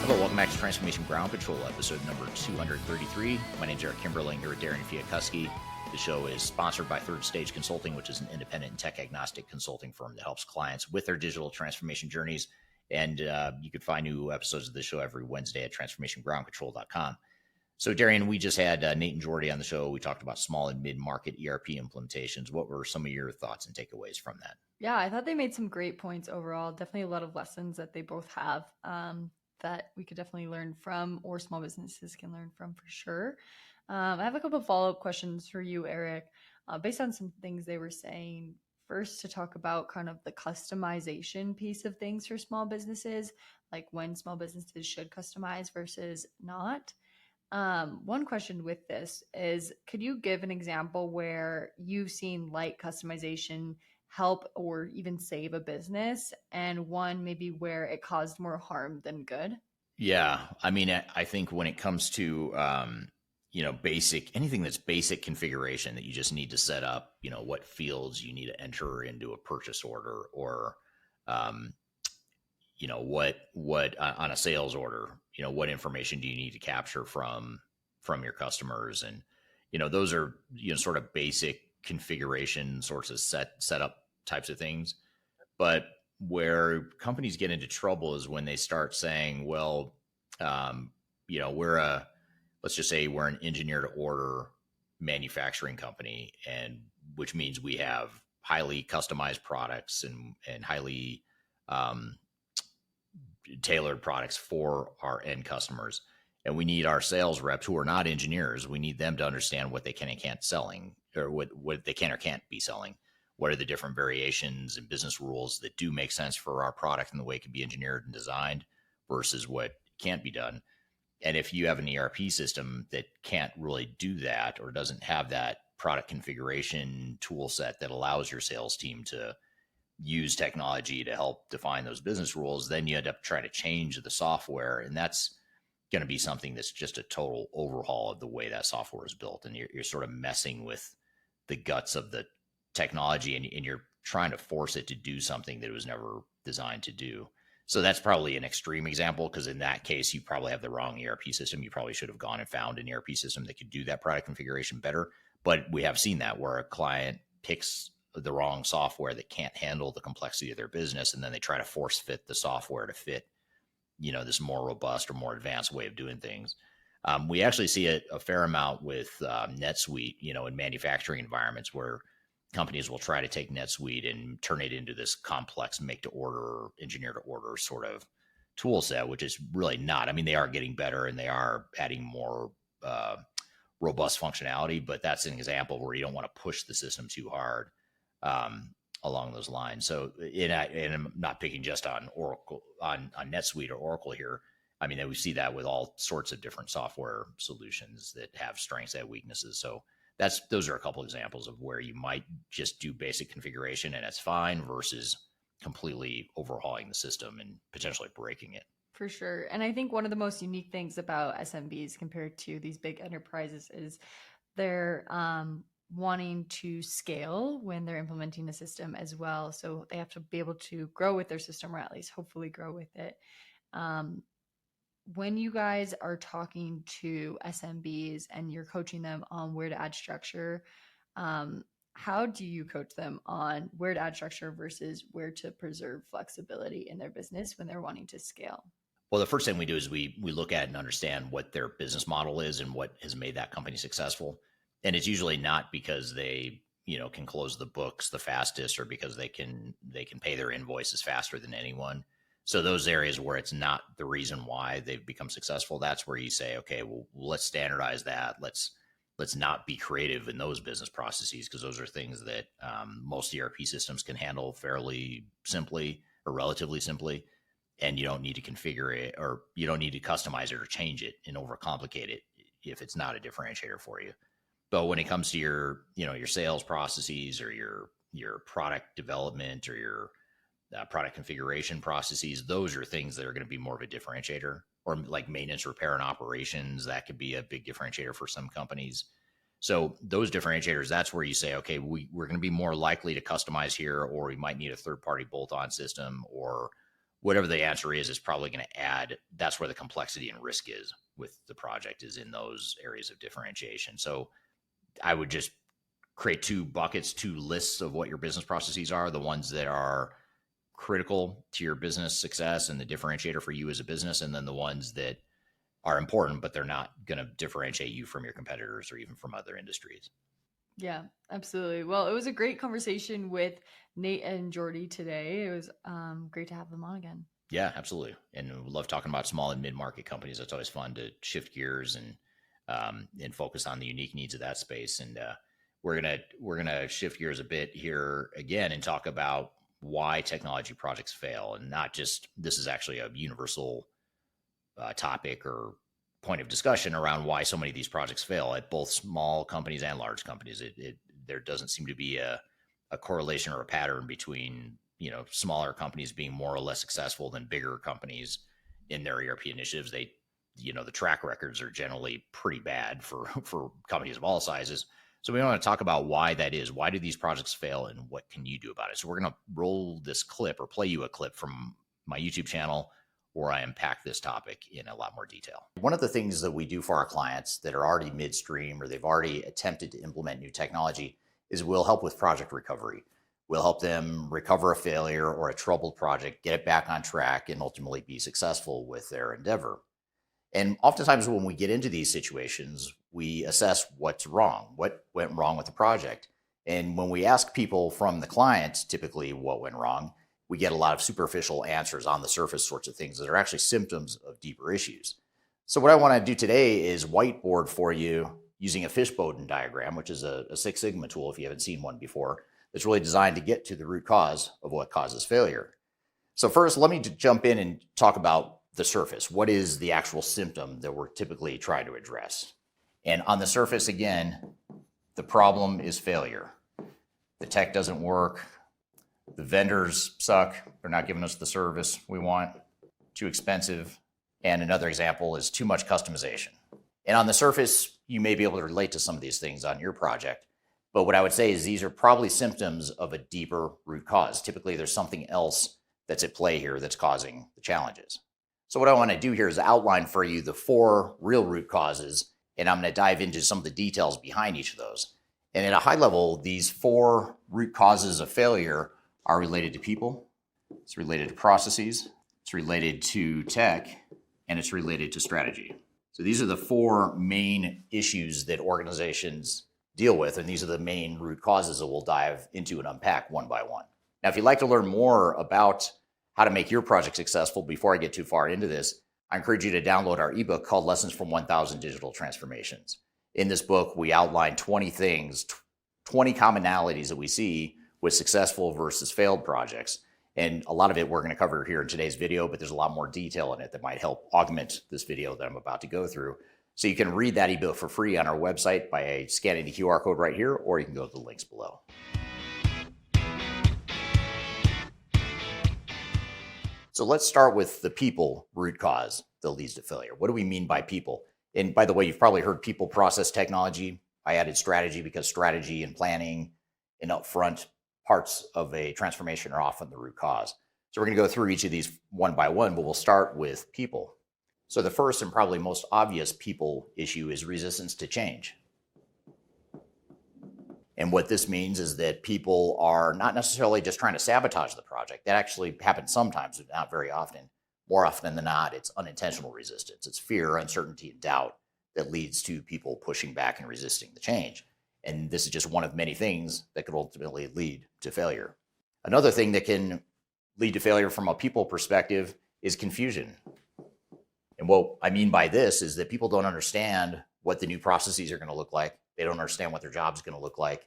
Welcome back to Transformation Ground Control, episode number 233. My name is Eric Kimberling here with Darian and Chwialkowski. The show is sponsored by Third Stage Consulting, which is an independent and tech-agnostic consulting firm that helps clients with their digital transformation journeys. And you can find new episodes of the show every Wednesday at transformationgroundcontrol.com. So, Darian, we just had Nate and Geordie on the show. We talked about small and mid-market ERP implementations. What were some of your thoughts and takeaways from that? Yeah, I thought they made some great points overall. Definitely a lot of lessons that they both have. That we could definitely learn from, or small businesses can learn from for sure. I have a couple of follow-up questions for you, Eric, based on some things they were saying. First, to talk about kind of the customization piece of things for small businesses, like when small businesses should customize versus not. One question with this is, could you give an example where you've seen light customization help or even save a business, and one maybe where it caused more harm than good? Yeah. I mean, I think when it comes to, anything that's basic configuration that you just need to set up, what fields you need to enter into a purchase order, or, what on a sales order, what information do you need to capture from your customers? And, those are, sort of basic configuration sorts of setup types of things. But where companies get into trouble is when they start saying, well, let's just say we're an engineer to order manufacturing company, and which means we have highly customized products and highly tailored products for our end customers. And we need our sales reps, who are not engineers, we need them to understand what they can and can't selling, or what they can or can't be selling. What are the different variations and business rules that do make sense for our product and the way it can be engineered and designed versus what can't be done? And if you have an ERP system that can't really do that, or doesn't have that product configuration tool set that allows your sales team to use technology to help define those business rules, then you end up trying to change the software. And that's going to be something that's just a total overhaul of the way that software is built. And you're sort of messing with the guts of the technology, and you're trying to force it to do something that it was never designed to do. So that's probably an extreme example, because in that case, you probably have the wrong ERP system. You probably should have gone and found an ERP system that could do that product configuration better. But we have seen that where a client picks the wrong software that can't handle the complexity of their business, and then they try to force fit the software to fit, this more robust or more advanced way of doing things. We actually see it a fair amount with NetSuite, in manufacturing environments where companies will try to take NetSuite and turn it into this complex make-to-order, engineer-to-order sort of tool set, which is really not. I mean, they are getting better and they are adding more robust functionality, but that's an example where you don't want to push the system too hard along those lines. So, and I'm not picking just on Oracle, on NetSuite or Oracle here. I mean, we see that with all sorts of different software solutions that have strengths and weaknesses. So those are a couple examples of where you might just do basic configuration and it's fine, versus completely overhauling the system and potentially breaking it. For sure. And I think one of the most unique things about SMBs compared to these big enterprises is they're wanting to scale when they're implementing a system as well. So they have to be able to grow with their system, or at least hopefully grow with it. When you guys are talking to SMBs and you're coaching them on where to add structure, how do you coach them on where to add structure versus where to preserve flexibility in their business when they're wanting to scale? Well, the first thing we do is we look at and understand what their business model is and what has made that company successful. And it's usually not because they, can close the books the fastest, or because they can pay their invoices faster than anyone. So those areas where it's not the reason why they've become successful, that's where you say, okay, well, let's standardize that. Let's not be creative in those business processes, because those are things that most ERP systems can handle fairly simply or relatively simply. And you don't need to configure it, or you don't need to customize it or change it and overcomplicate it if it's not a differentiator for you. But when it comes to your sales processes, or your product development, or your product configuration processes, those are things that are going to be more of a differentiator. Or like maintenance, repair, and operations, that could be a big differentiator for some companies. So those differentiators, that's where you say, okay, we're going to be more likely to customize here, or we might need a third-party bolt-on system, or whatever the answer is probably going to add. That's where the complexity and risk is with the project, is in those areas of differentiation. So I would just create two lists of what your business processes are, the ones that are critical to your business success and the differentiator for you as a business, and then the ones that are important, but they're not going to differentiate you from your competitors or even from other industries. Yeah, absolutely. Well, it was a great conversation with Nate and Geordie today. It was great to have them on again. Yeah, absolutely. And we love talking about small and mid-market companies. It's always fun to shift gears and focus on the unique needs of that space. And we're gonna shift gears a bit here again and talk about why technology projects fail, and not just, this is actually a universal topic or point of discussion around why so many of these projects fail at both small companies and large companies. There doesn't seem to be a correlation or a pattern between smaller companies being more or less successful than bigger companies in their ERP initiatives. The track records are generally pretty bad for companies of all sizes. So we want to talk about why that is. Why do these projects fail, and what can you do about it? So we're going to roll this clip, or play you a clip from my YouTube channel, where I unpack this topic in a lot more detail. One of the things that we do for our clients that are already midstream, or they've already attempted to implement new technology, is we'll help with project recovery. We'll help them recover a failure or a troubled project, get it back on track, and ultimately be successful with their endeavor. And oftentimes when we get into these situations, we assess what's wrong, what went wrong with the project. And when we ask people from the clients, typically what went wrong, we get a lot of superficial answers, on the surface sorts of things that are actually symptoms of deeper issues. So what I want to do today is whiteboard for you using a fishbone diagram, which is a Six Sigma tool, if you haven't seen one before, that's really designed to get to the root cause of what causes failure. So first, let me jump in and talk about the surface. What is the actual symptom that we're typically trying to address? And on the surface, again, the problem is failure. The tech doesn't work. The vendors suck. They're not giving us the service we want. Too expensive. And another example is too much customization. And on the surface, you may be able to relate to some of these things on your project. But what I would say is these are probably symptoms of a deeper root cause. Typically, there's something else that's at play here that's causing the challenges. So what I want to do here is outline for you the 4 real root causes, and I'm going to dive into some of the details behind each of those. And at a high level, these 4 root causes of failure are related to people, it's related to processes, it's related to tech, and it's related to strategy. So these are the 4 main issues that organizations deal with, and these are the main root causes that we'll dive into and unpack one by one. Now, if you'd like to learn more about how to make your project successful, before I get too far into this, I encourage you to download our ebook called Lessons from 1,000 Digital Transformations. In this book, we outline 20 things, 20 commonalities that we see with successful versus failed projects. And a lot of it we're going to cover here in today's video, but there's a lot more detail in it that might help augment this video that I'm about to go through. So you can read that ebook for free on our website by scanning the QR code right here, or you can go to the links below. So let's start with the people root cause that leads to failure. What do we mean by people? And by the way, you've probably heard people, process, technology. I added strategy because strategy and planning and upfront parts of a transformation are often the root cause. So we're going to go through each of these one by one, but we'll start with people. So the first and probably most obvious people issue is resistance to change. And what this means is that people are not necessarily just trying to sabotage the project. That actually happens sometimes, but not very often. More often than not, it's unintentional resistance. It's fear, uncertainty, and doubt that leads to people pushing back and resisting the change. And this is just one of many things that could ultimately lead to failure. Another thing that can lead to failure from a people perspective is confusion. And what I mean by this is that people don't understand what the new processes are going to look like. They don't understand what their job is going to look like.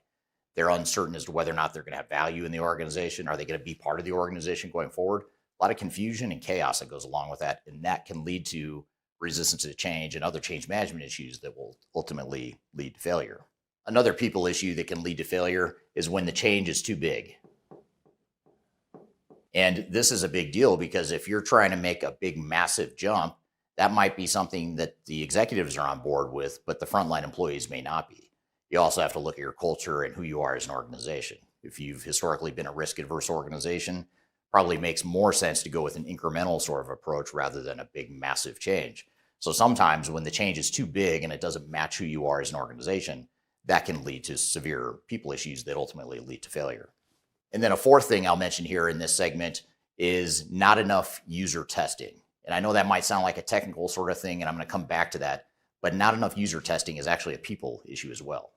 They're uncertain as to whether or not they're going to have value in the organization. Are they going to be part of the organization going forward? A lot of confusion and chaos that goes along with that. And that can lead to resistance to change and other change management issues that will ultimately lead to failure. Another people issue that can lead to failure is when the change is too big. And this is a big deal because if you're trying to make a big, massive jump, that might be something that the executives are on board with, but the frontline employees may not be. You also have to look at your culture and who you are as an organization. If you've historically been a risk-averse organization, probably makes more sense to go with an incremental sort of approach rather than a big, massive change. So sometimes when the change is too big and it doesn't match who you are as an organization, that can lead to severe people issues that ultimately lead to failure. And then a fourth thing I'll mention here in this segment is not enough user testing. And I know that might sound like a technical sort of thing, and I'm going to come back to that, but not enough user testing is actually a people issue as well.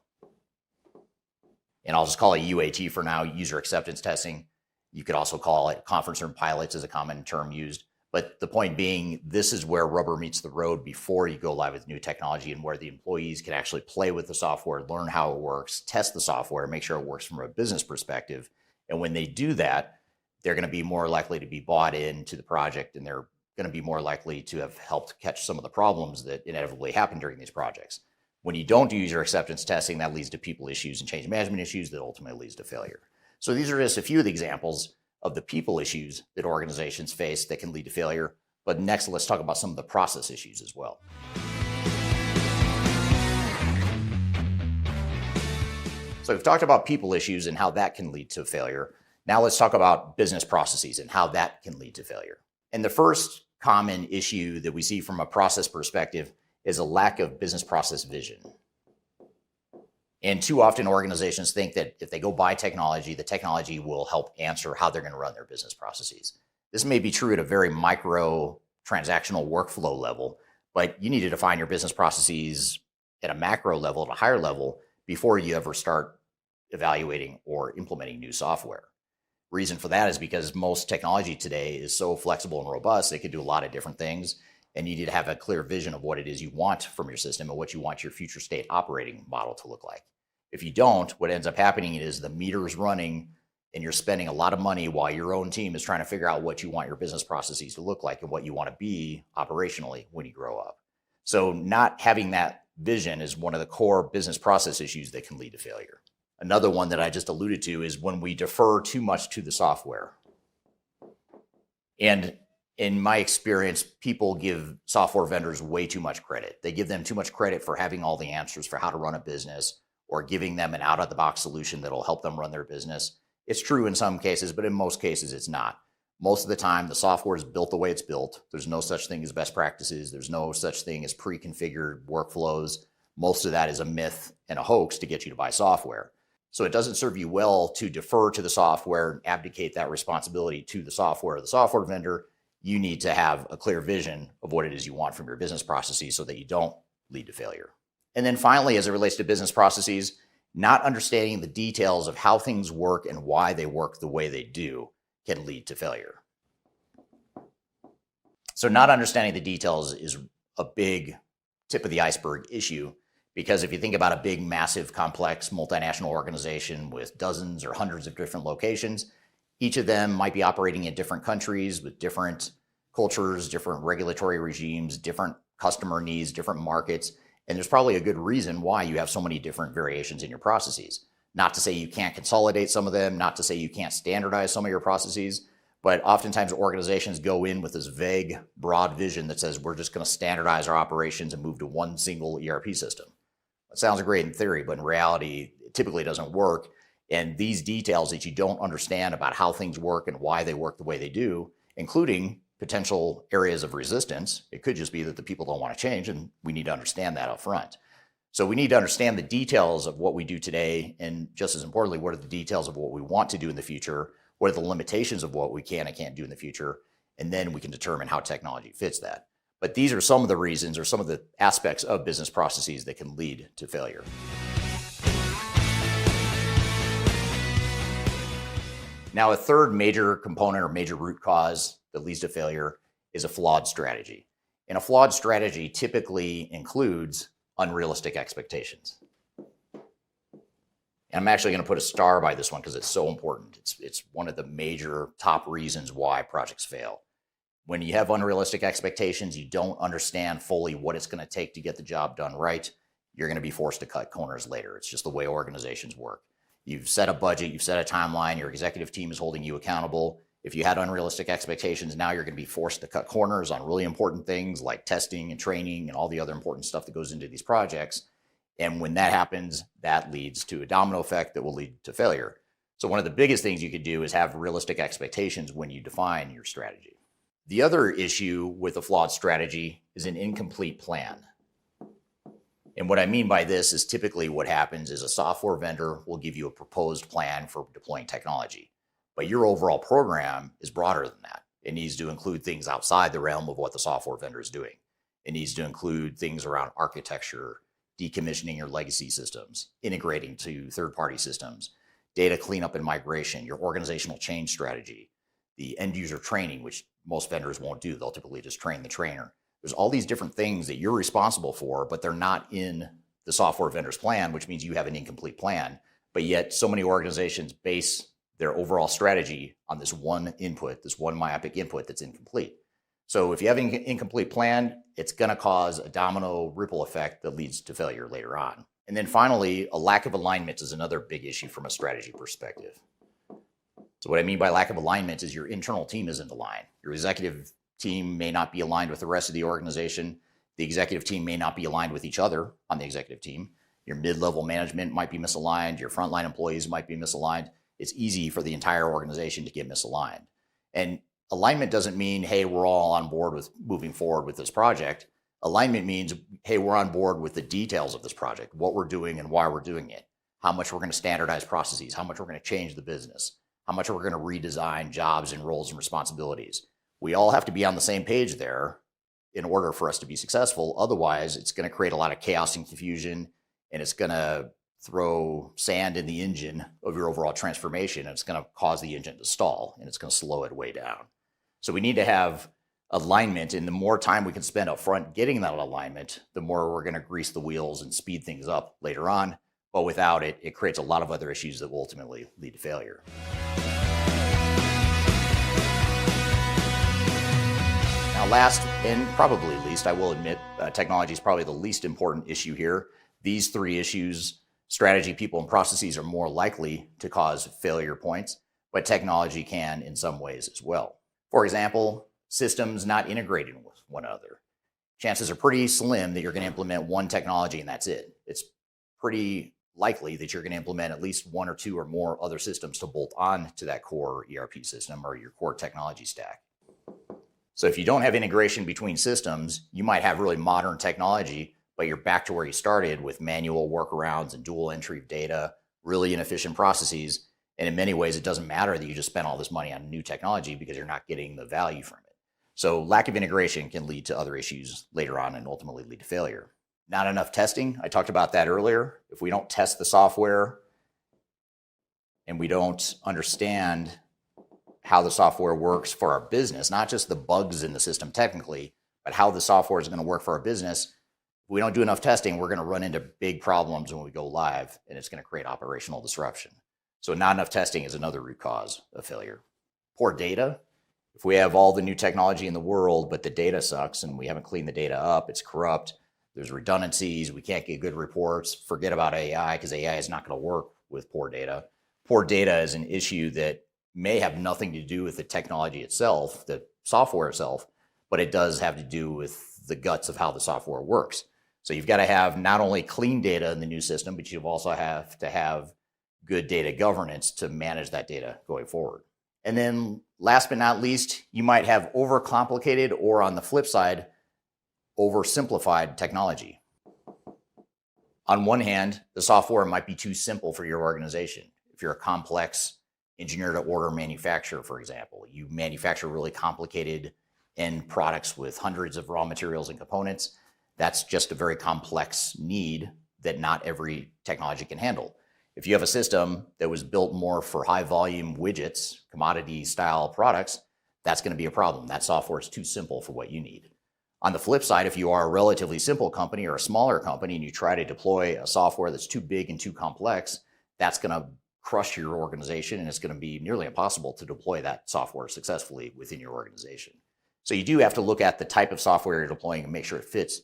And I'll just call it UAT for now, user acceptance testing. You could also call it conference room pilots as a common term used. But the point being, this is where rubber meets the road before you go live with new technology and where the employees can actually play with the software, learn how it works, test the software, make sure it works from a business perspective. And when they do that, they're going to be more likely to be bought into the project, and they're going to be more likely to have helped catch some of the problems that inevitably happen during these projects. When you don't do user acceptance testing, that leads to people issues and change management issues that ultimately leads to failure. So these are just a few of the examples of the people issues that organizations face that can lead to failure. But next, let's talk about some of the process issues as well. So we've talked about people issues and how that can lead to failure. Now let's talk about business processes and how that can lead to failure. And the first common issue that we see from a process perspective is a lack of business process vision. And too often organizations think that if they go buy technology, the technology will help answer how they're going to run their business processes. This may be true at a very micro transactional workflow level, but you need to define your business processes at a macro level, at a higher level, before you ever start evaluating or implementing new software. Reason for that is because most technology today is so flexible and robust, it can do a lot of different things. And you need to have a clear vision of what it is you want from your system and what you want your future state operating model to look like. If you don't, what ends up happening is the meter is running and you're spending a lot of money while your own team is trying to figure out what you want your business processes to look like and what you want to be operationally when you grow up. So not having that vision is one of the core business process issues that can lead to failure. Another one that I just alluded to is when we defer too much to the software. And In my experience, people give software vendors way too much credit. They give them too much credit for having all the answers for how to run a business, or giving them an out-of-the-box solution that'll help them run their business. It's true in some cases, but in most cases, it's not. Most of the time, the software is built the way it's built. There's no such thing as best practices. There's no such thing as pre-configured workflows. Most of that is a myth and a hoax to get you to buy software. So it doesn't serve you well to defer to the software and abdicate that responsibility to the software or the software vendor. You need to have a clear vision of what it is you want from your business processes so that you don't lead to failure. And then finally, as it relates to business processes, not understanding the details of how things work and why they work the way they do can lead to failure. So not understanding the details is a big tip of the iceberg issue, because if you think about a big, massive, complex, multinational organization with dozens or hundreds of different locations, each of them might be operating in different countries with different cultures, different regulatory regimes, different customer needs, different markets. And there's probably a good reason why you have so many different variations in your processes. Not to say you can't consolidate some of them, not to say you can't standardize some of your processes, but oftentimes organizations go in with this vague, broad vision that says we're just going to standardize our operations and move to one single ERP system. That sounds great in theory, but in reality, it typically doesn't work. And these details that you don't understand about how things work and why they work the way they do, including potential areas of resistance, it could just be that the people don't want to change, and we need to understand that up front. So we need to understand the details of what we do today, and just as importantly, what are the details of what we want to do in the future, what are the limitations of what we can and can't do in the future, and then we can determine how technology fits that. But these are some of the reasons or some of the aspects of business processes that can lead to failure. Now, a third major component or major root cause that leads to failure is a flawed strategy. And a flawed strategy typically includes unrealistic expectations. And I'm actually going to put a star by this one because it's so important. It's one of the major top reasons why projects fail. When you have unrealistic expectations, you don't understand fully what it's going to take to get the job done right, you're going to be forced to cut corners later. It's just the way organizations work. You've set a budget, you've set a timeline, your executive team is holding you accountable. If you had unrealistic expectations, now you're going to be forced to cut corners on really important things like testing and training and all the other important stuff that goes into these projects. And when that happens, that leads to a domino effect that will lead to failure. So one of the biggest things you could do is have realistic expectations when you define your strategy. The other issue with a flawed strategy is an incomplete plan. And what I mean by this is typically what happens is a software vendor will give you a proposed plan for deploying technology, but your overall program is broader than that. It needs to include things outside the realm of what the software vendor is doing. It needs to include things around architecture, decommissioning your legacy systems, integrating to third-party systems, data cleanup and migration, your organizational change strategy, the end user training, which most vendors won't do. They'll typically just train the trainer. There's all these different things that you're responsible for, but they're not in the software vendor's plan, which means you have an incomplete plan. But yet so many organizations base their overall strategy on this one input, this one myopic input that's incomplete. So if you have an incomplete plan, it's going to cause a domino ripple effect that leads to failure later on. And then finally, a lack of alignment is another big issue from a strategy perspective. So what I mean by lack of alignment is your internal team isn't aligned. Your executive team may not be aligned with the rest of the organization. The executive team may not be aligned with each other on the executive team. Your mid-level management might be misaligned. Your frontline employees might be misaligned. It's easy for the entire organization to get misaligned. And alignment doesn't mean, hey, we're all on board with moving forward with this project. Alignment means, hey, we're on board with the details of this project, what we're doing and why we're doing it, how much we're going to standardize processes, how much we're going to change the business, how much we're going to redesign jobs and roles and responsibilities. We all have to be on the same page there in order for us to be successful. Otherwise, it's going to create a lot of chaos and confusion, and it's going to throw sand in the engine of your overall transformation, and it's going to cause the engine to stall, and it's going to slow it way down. So we need to have alignment, and the more time we can spend up front getting that alignment, the more we're going to grease the wheels and speed things up later on. But without it, it creates a lot of other issues that will ultimately lead to failure. Now, last and probably least, I will admit, technology is probably the least important issue here. These three issues, strategy, people, and processes, are more likely to cause failure points, but technology can in some ways as well. For example, systems not integrating with one another. Chances are pretty slim that you're going to implement one technology and that's it. It's pretty likely that you're going to implement at least one or two or more other systems to bolt on to that core ERP system or your core technology stack. So if you don't have integration between systems, you might have really modern technology, but you're back to where you started with manual workarounds and dual entry of data, really inefficient processes. And in many ways, it doesn't matter that you just spent all this money on new technology because you're not getting the value from it. So lack of integration can lead to other issues later on and ultimately lead to failure. Not enough testing. I talked about that earlier. If we don't test the software and we don't understand how the software works for our business, not just the bugs in the system technically, but how the software is going to work for our business, if we don't do enough testing, we're going to run into big problems when we go live, and it's going to create operational disruption. So not enough testing is another root cause of failure. Poor data. If we have all the new technology in the world, but the data sucks and we haven't cleaned the data up, it's corrupt, there's redundancies, we can't get good reports, forget about AI because AI is not going to work with poor data. Poor data is an issue that may have nothing to do with the technology itself, the software itself, but it does have to do with the guts of how the software works. So you've got to have not only clean data in the new system, but you also have to have good data governance to manage that data going forward. And then last but not least, you might have overcomplicated or on the flip side, oversimplified technology. On one hand, the software might be too simple for your organization. If you're a complex engineer to order manufacturer, for example, you manufacture really complicated end products with hundreds of raw materials and components. That's just a very complex need that not every technology can handle. If you have a system that was built more for high volume widgets, commodity style products, that's going to be a problem. That software is too simple for what you need. On the flip side, if you are a relatively simple company or a smaller company and you try to deploy a software that's too big and too complex, that's going to crush your organization and it's going to be nearly impossible to deploy that software successfully within your organization. So you do have to look at the type of software you're deploying and make sure it fits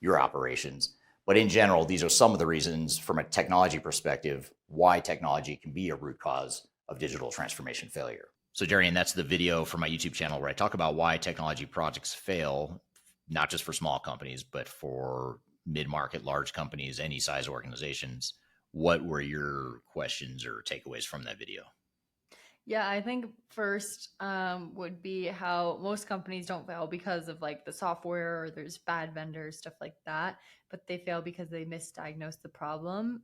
your operations. But in general, these are some of the reasons from a technology perspective why technology can be a root cause of digital transformation failure. So Darian, that's the video from my YouTube channel where I talk about why technology projects fail, not just for small companies, but for mid-market, large companies, any size organizations. What were your questions or takeaways from that video? Yeah, I think first would be how most companies don't fail because of like the software or there's bad vendors, stuff like that, but they fail because they misdiagnosed the problem.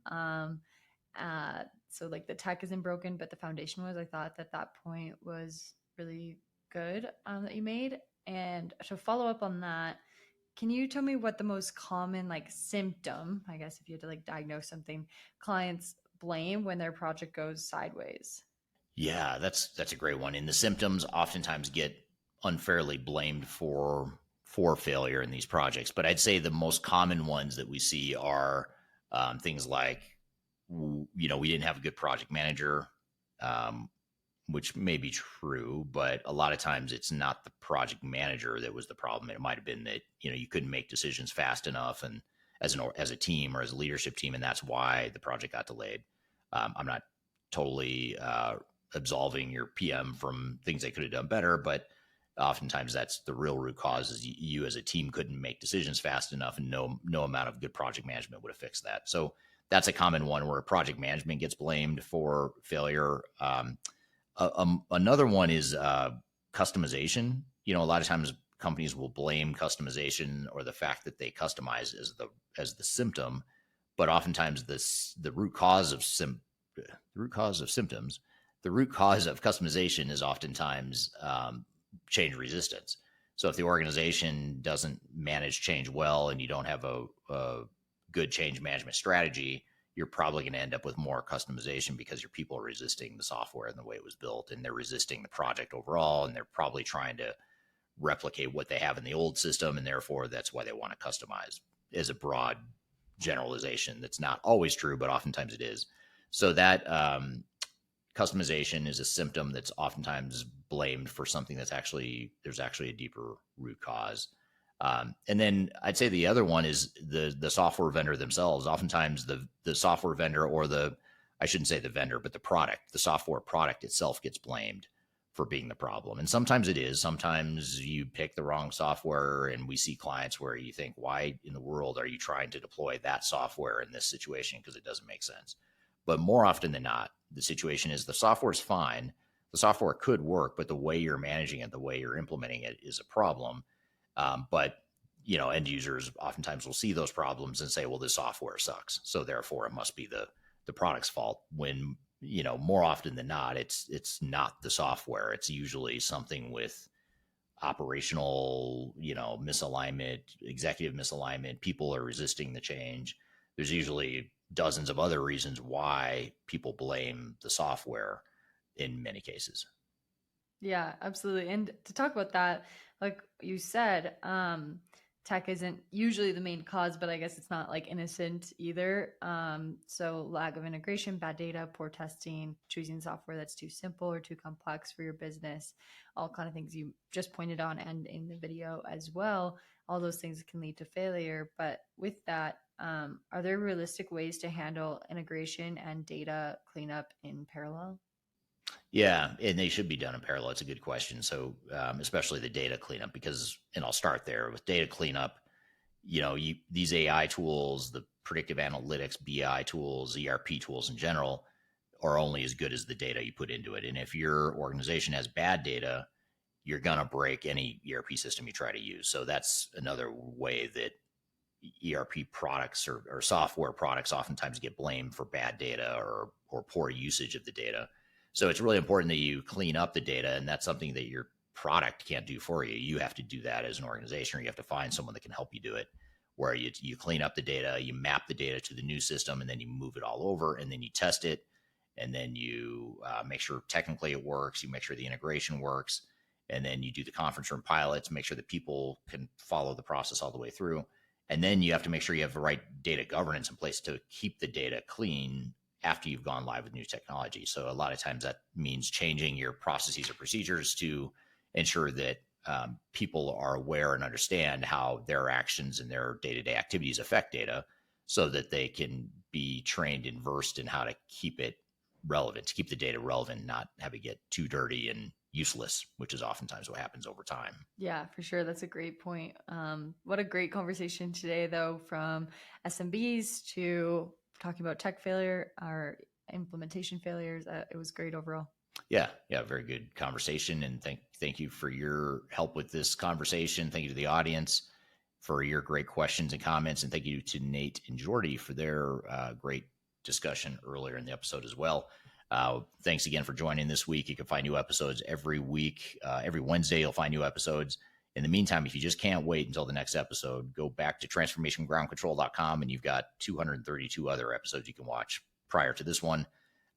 So like the tech isn't broken, but the foundation was. I thought that point was really good that you made. And to follow up on that, can you tell me what the most common like symptom, I guess if you had to like diagnose something, clients blame when their project goes sideways? Yeah, that's a great one. And the symptoms oftentimes get unfairly blamed for failure in these projects. But I'd say the most common ones that we see are things like, we didn't have a good project manager, which may be true, but a lot of times it's not the project manager that was the problem. It might have been that, you couldn't make decisions fast enough and as a team or as a leadership team, and that's why the project got delayed. I'm not totally absolving your PM from things they could have done better, but oftentimes that's the real root cause is you as a team couldn't make decisions fast enough, and no amount of good project management would have fixed that. So that's a common one where project management gets blamed for failure. Another one is customization. A lot of times companies will blame customization or the fact that they customize as the symptom, but oftentimes the root cause of symptoms, the root cause of customization is oftentimes change resistance. So if the organization doesn't manage change well and you don't have a good change management strategy, you're probably going to end up with more customization because your people are resisting the software and the way it was built, and they're resisting the project overall, and they're probably trying to replicate what they have in the old system, and therefore that's why they want to customize, as a broad generalization. That's not always true, but oftentimes it is. So that customization is a symptom that's oftentimes blamed for something there's actually a deeper root cause. And then I'd say the other one is the software vendor themselves. Oftentimes the software vendor, or I shouldn't say the vendor, but the software product itself gets blamed for being the problem. And sometimes it is. Sometimes you pick the wrong software, and we see clients where you think, why in the world are you trying to deploy that software in this situation? Because it doesn't make sense. But more often than not, the situation is the software's fine. The software could work, but the way you're managing it, the way you're implementing it is a problem. But end users oftentimes will see those problems and say, well, this software sucks, so therefore it must be the product's fault, when more often than not, it's not the software. It's usually something with operational, misalignment, executive misalignment. People are resisting the change. There's usually dozens of other reasons why people blame the software in many cases. Yeah, absolutely. And to talk about that, like you said, tech isn't usually the main cause, but I guess it's not like innocent either. So lack of integration, bad data, poor testing, choosing software that's too simple or too complex for your business, all kind of things you just pointed on and in the video as well. All those things can lead to failure. But with that, are there realistic ways to handle integration and data cleanup in parallel? Yeah, and they should be done in parallel. It's a good question. So especially the data cleanup, and I'll start there with data cleanup. These AI tools, the predictive analytics, BI tools, ERP tools in general, are only as good as the data you put into it. And if your organization has bad data, you're going to break any ERP system you try to use. So that's another way that ERP products or software products oftentimes get blamed for bad data or poor usage of the data. So it's really important that you clean up the data, and that's something that your product can't do for you. You have to do that as an organization, or you have to find someone that can help you do it, where you clean up the data, you map the data to the new system, and then you move it all over, and then you test it, and then you make sure technically it works, you make sure the integration works, and then you do the conference room pilots, make sure that people can follow the process all the way through. And then you have to make sure you have the right data governance in place to keep the data clean after you've gone live with new technology. So a lot of times that means changing your processes or procedures to ensure that people are aware and understand how their actions and their day-to-day activities affect data, so that they can be trained and versed in how to keep it relevant, to keep the data relevant, not have it get too dirty and useless, which is oftentimes what happens over time. Yeah, for sure. That's a great point. What a great conversation today, though, from SMBs to talking about tech failure or implementation failures. It was great overall. Yeah, very good conversation. And thank you for your help with this conversation. Thank you to the audience for your great questions and comments. And thank you to Nate and Geordie for their great discussion earlier in the episode as well. Thanks again for joining this week. You can find new episodes every week. Every Wednesday, you'll find new episodes. In the meantime, if you just can't wait until the next episode, go back to transformationgroundcontrol.com, and you've got 232 other episodes you can watch prior to this one,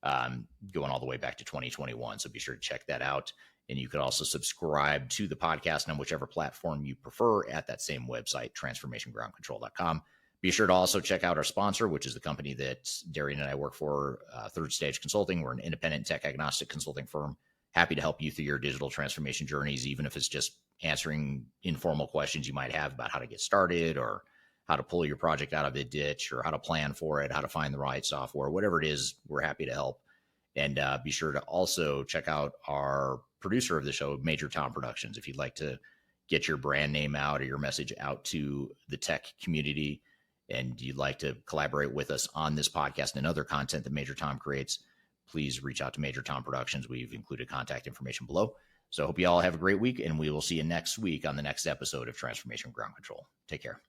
going all the way back to 2021. So be sure to check that out. And you can also subscribe to the podcast on whichever platform you prefer at that same website, transformationgroundcontrol.com. Be sure to also check out our sponsor, which is the company that Darian and I work for, Third Stage Consulting. We're an independent tech agnostic consulting firm. Happy to help you through your digital transformation journeys, even if it's just answering informal questions you might have about how to get started, or how to pull your project out of the ditch, or how to plan for it, how to find the right software, whatever it is, we're happy to help. And be sure to also check out our producer of the show, Major Tom Productions. If you'd like to get your brand name out or your message out to the tech community, and you'd like to collaborate with us on this podcast and other content that Major Tom creates, please reach out to Major Tom Productions. We've included contact information below. So I hope you all have a great week, and we will see you next week on the next episode of Transformation Ground Control. Take care.